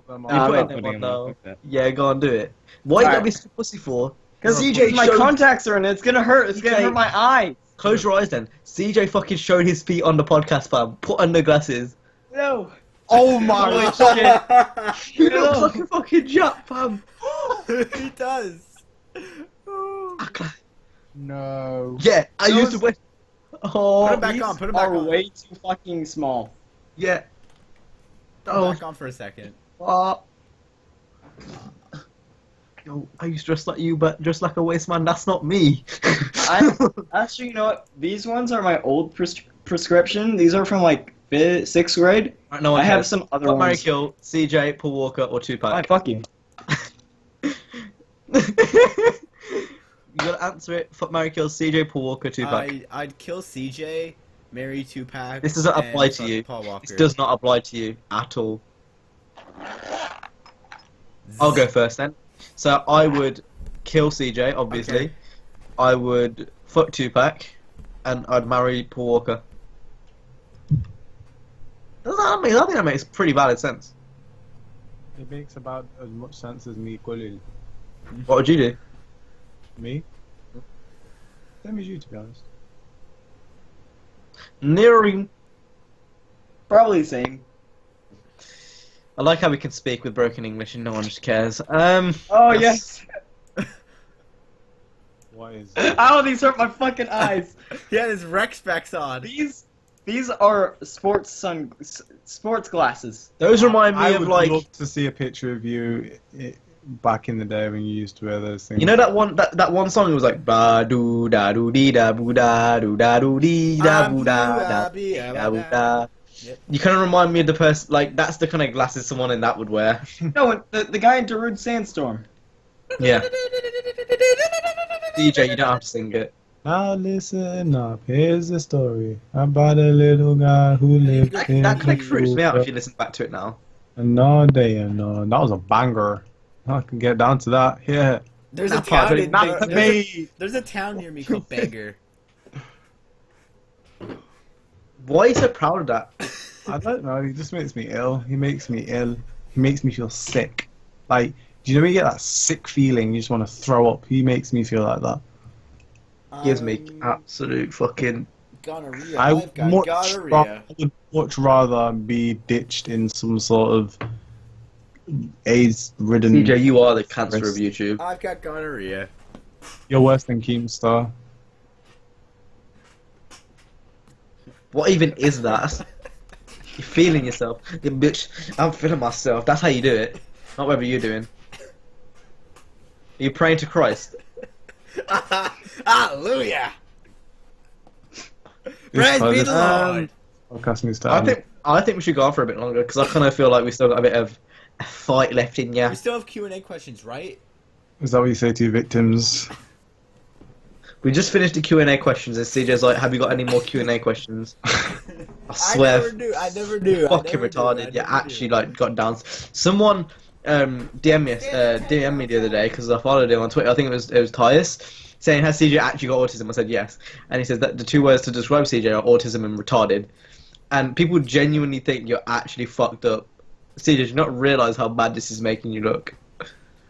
You I'm put not them putting on, them though. on. Fuck that. Yeah, go on, do it. Why you gotta Alright. be so pussy for? Because CJ my showed- contacts are in it. It's gonna hurt. It's gonna CJ hurt my eyes. Close your eyes then. CJ fucking showed his feet on the podcast, fam. Put on the glasses. No. Oh my shit. You look like a fucking Jap, fam. He does. No. Yeah, I used to wear. Oh, Put him back These on. Put him back are on. way too fucking small. yeah. Put him Oh, back on for a second. Yo, I used to dress like you, but dressed like a waste man. That's not me. Actually, you know what? These ones are my old prescription. These are from like 6th grade. Right, no one I have cares. some other Fuck, marry, ones. kill, CJ, Paul Walker, or Tupac. Alright, fuck you. You gotta answer it. Fuck, marry, kill, CJ, Paul Walker, Tupac. I'd kill CJ, marry Tupac. This doesn't apply and to fuck you. Paul Walker. This does not apply to you at all. I'll go first then. So I would kill CJ, obviously. Okay. I would fuck Tupac, and I'd marry Paul Walker. I think that makes pretty valid sense. It makes about as much sense as me calling What would you do? me. Same as you, to be honest. Nearing. Probably the same. I like how we can speak with broken English and no one just cares. Oh, yes. What is? Ow, these hurt my fucking eyes. He had his rec specs on. These These are sports glasses. Those remind me I of would like love to see a picture of you back in the day when you used to wear those things. you know that one song. It was like ba do da do dee da boo da do dee da boo da da boo da. Yep. You kind of remind me of the person. Like that's the kind of glasses someone in that would wear. No, the guy in Darude Sandstorm. Yeah. DJ, you don't have to sing it. Now listen up, here's the story about a little guy who lived in That kind of freaks me out if the you listen back to it now. and all day and all. That was a banger. I can get down to that. Yeah. There's a That part, town in Not there's, me. there's a town near me called Bangor. Why are you so proud of that? I don't know. He just makes me ill. He makes me ill. He makes me feel sick. Like, do you know when you get that sick feeling? You just want to throw up. He makes me feel like that. Gives me absolute fucking. Gonorrhea. I I've got gonorrhea. would much rather be ditched in some sort of AIDS-ridden. DJ, you are the cancer of YouTube. I've got gonorrhea. You're worse than Keemstar. What even is that? You're feeling yourself. You bitch, I'm feeling myself. That's how you do it. Not whatever you're doing. Are you praying to Christ? Hallelujah! Praise be the Lord! Podcast needs to end. I think we should go on for a bit longer because I kind of feel like we still got a bit of a fight left in ya. We still have Q&A questions, right? Is that what you say to your victims? We just finished the Q&A questions and CJ's like, have you got any more Q&A questions? I swear. I never do. Fucking retarded. You actually like got down. Someone DM me the other day because I followed him on Twitter. I think it was Tyus saying, "Has CJ actually got autism?" I said yes, and he says that the two words to describe CJ are autism and retarded. And people genuinely think you're actually fucked up. CJ, do you not realize how bad this is making you look?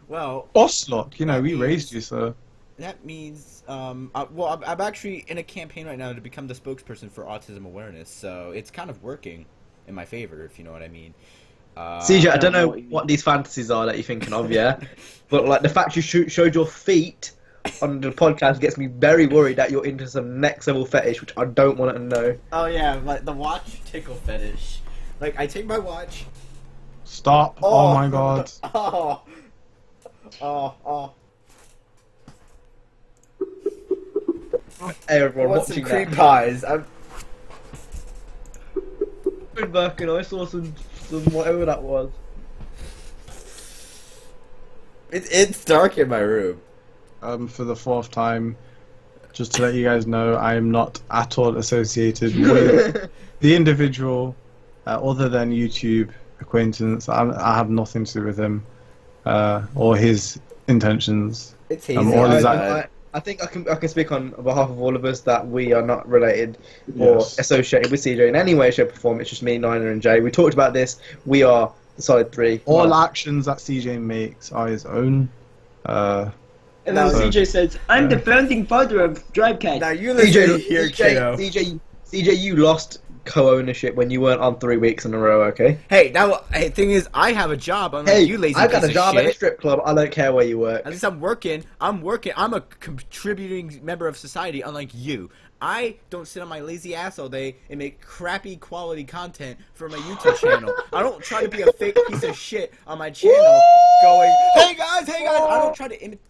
Well, Bosslock, you know, we raised you, so. that means, well, I'm actually in a campaign right now to become the spokesperson for autism awareness, so it's kind of working in my favor, if you know what I mean. CJ, I don't know what these fantasies are that you're thinking of, yeah? But like the fact you showed your feet on the podcast gets me very worried that you're into some next level fetish, which I don't want to know. Oh yeah, like the watch tickle fetish. Like I take my watch. Stop. Oh my god. Oh. Hey everyone, What's some watching cream that. pies? I'm Went back and I saw some whatever that was. It's dark in my room. For the fourth time, just to let you guys know, I am not at all associated with the individual, other than YouTube acquaintance. I have nothing to do with him, or his intentions. It's hazy hazy. all is I think I can speak on behalf of all of us that we are not related or Yes. associated with CJ in any way, shape, or form. It's just me, Nina, and Jay. We talked about this. We are the solid three. All actions that CJ makes are his own. And then So- CJ says, "I'm the founding father of Drivecast." Now you listen here, CJ, kiddo. CJ, you lost co-ownership when you weren't on 3 weeks in a row. Okay. Hey, now the thing is, I have a job. Unlike Hey, you, lazy I got piece a job of at a shit. strip club. I don't care where you work. At least I'm working. I'm a contributing member of society, unlike you. I don't sit on my lazy ass all day and make crappy quality content for my YouTube channel. I don't try to be a fake piece of shit on my channel going, hey guys. I don't try to imitate.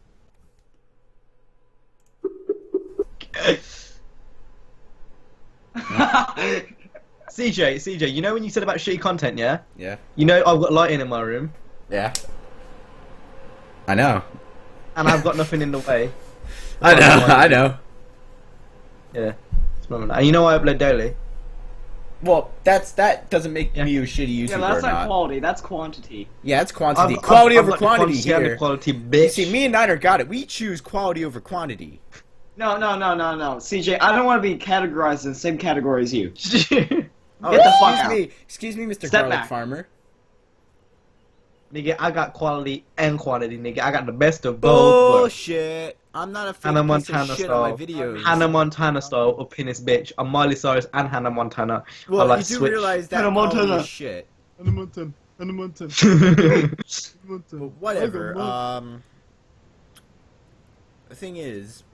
CJ, you know when you said about shitty content, yeah? Yeah. You know I've got lighting in my room, Yeah. I know. and I've got nothing in the way. I know. Yeah. And you know I upload daily. Well, that doesn't make Yeah. me a shitty YouTuber Yeah, that's or not not. quality. That's quantity. Yeah, it's quantity. I've Quality over got the quantity quantity and the here. quality, You bitch. see, me and Niner got it. We choose quality over quantity. No. CJ, I don't want to be categorized in the same category as you. Oh, Get the fuck out. Excuse me, Mr. Step Garlic back. Farmer. Nigga, I got quality and quantity, nigga. I got the best of both. Bullshit. I'm not a fake Hannah piece Montana of shit on my style. videos. Hannah Montana style up in this bitch. I'm Miley Cyrus and Hannah Montana. Well, I like you do switch. realize that Hannah quality Montana. is shit. Hannah Montana. But whatever. The thing is,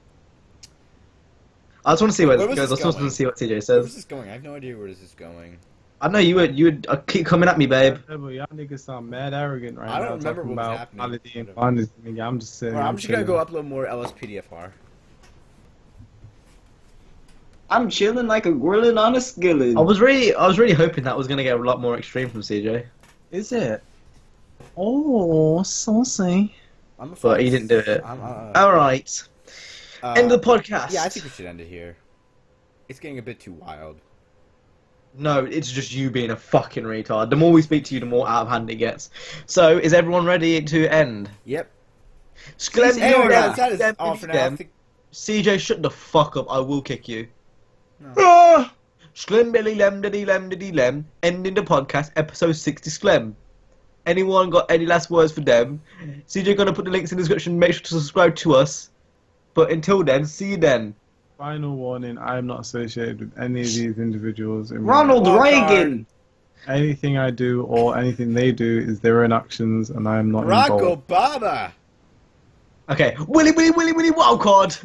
I just want to see where Where this was goes. I this just want going? to see what TJ Where's says. this going? I have no idea where this is going. I know you would keep coming at me, babe. Yeah, but y'all niggas sound mad arrogant right I now. don't remember talking what was about happening. quality and Whatever. quantity. Nigga, I'm just saying. Alright, I'm just gonna chilling. go upload more LSPDFR. I'm chilling like a grilling on a skillet. I was really hoping that was gonna get a lot more extreme from CJ, Is it? Oh, saucy. I'm a but he didn't do it. I'm, All right, end of the podcast. Yeah, I think we should end it here. It's getting a bit too wild. No, it's just you being a fucking retard. The more we speak to you, the more out of hand it gets. So, is everyone ready to end? Yep. Sklem, Anyway, guys, Sklem, that is all for now. CJ, shut the fuck up. I will kick you. No. Ah! Sklem, Billy, Lem, Diddy, Lem, Diddy, Lem. Ending the podcast, episode 60, Sklem. Anyone got any last words for them? CJ gonna put the links in the description. Make sure to subscribe to us. But until then, see you then. Final warning: I am not associated with any of these individuals. In Ronald Walk Reagan. anything I do or anything they do is their own actions, and I am not Barack involved. Obama! Okay, Willy, Willy, Willy, Willy, wild card.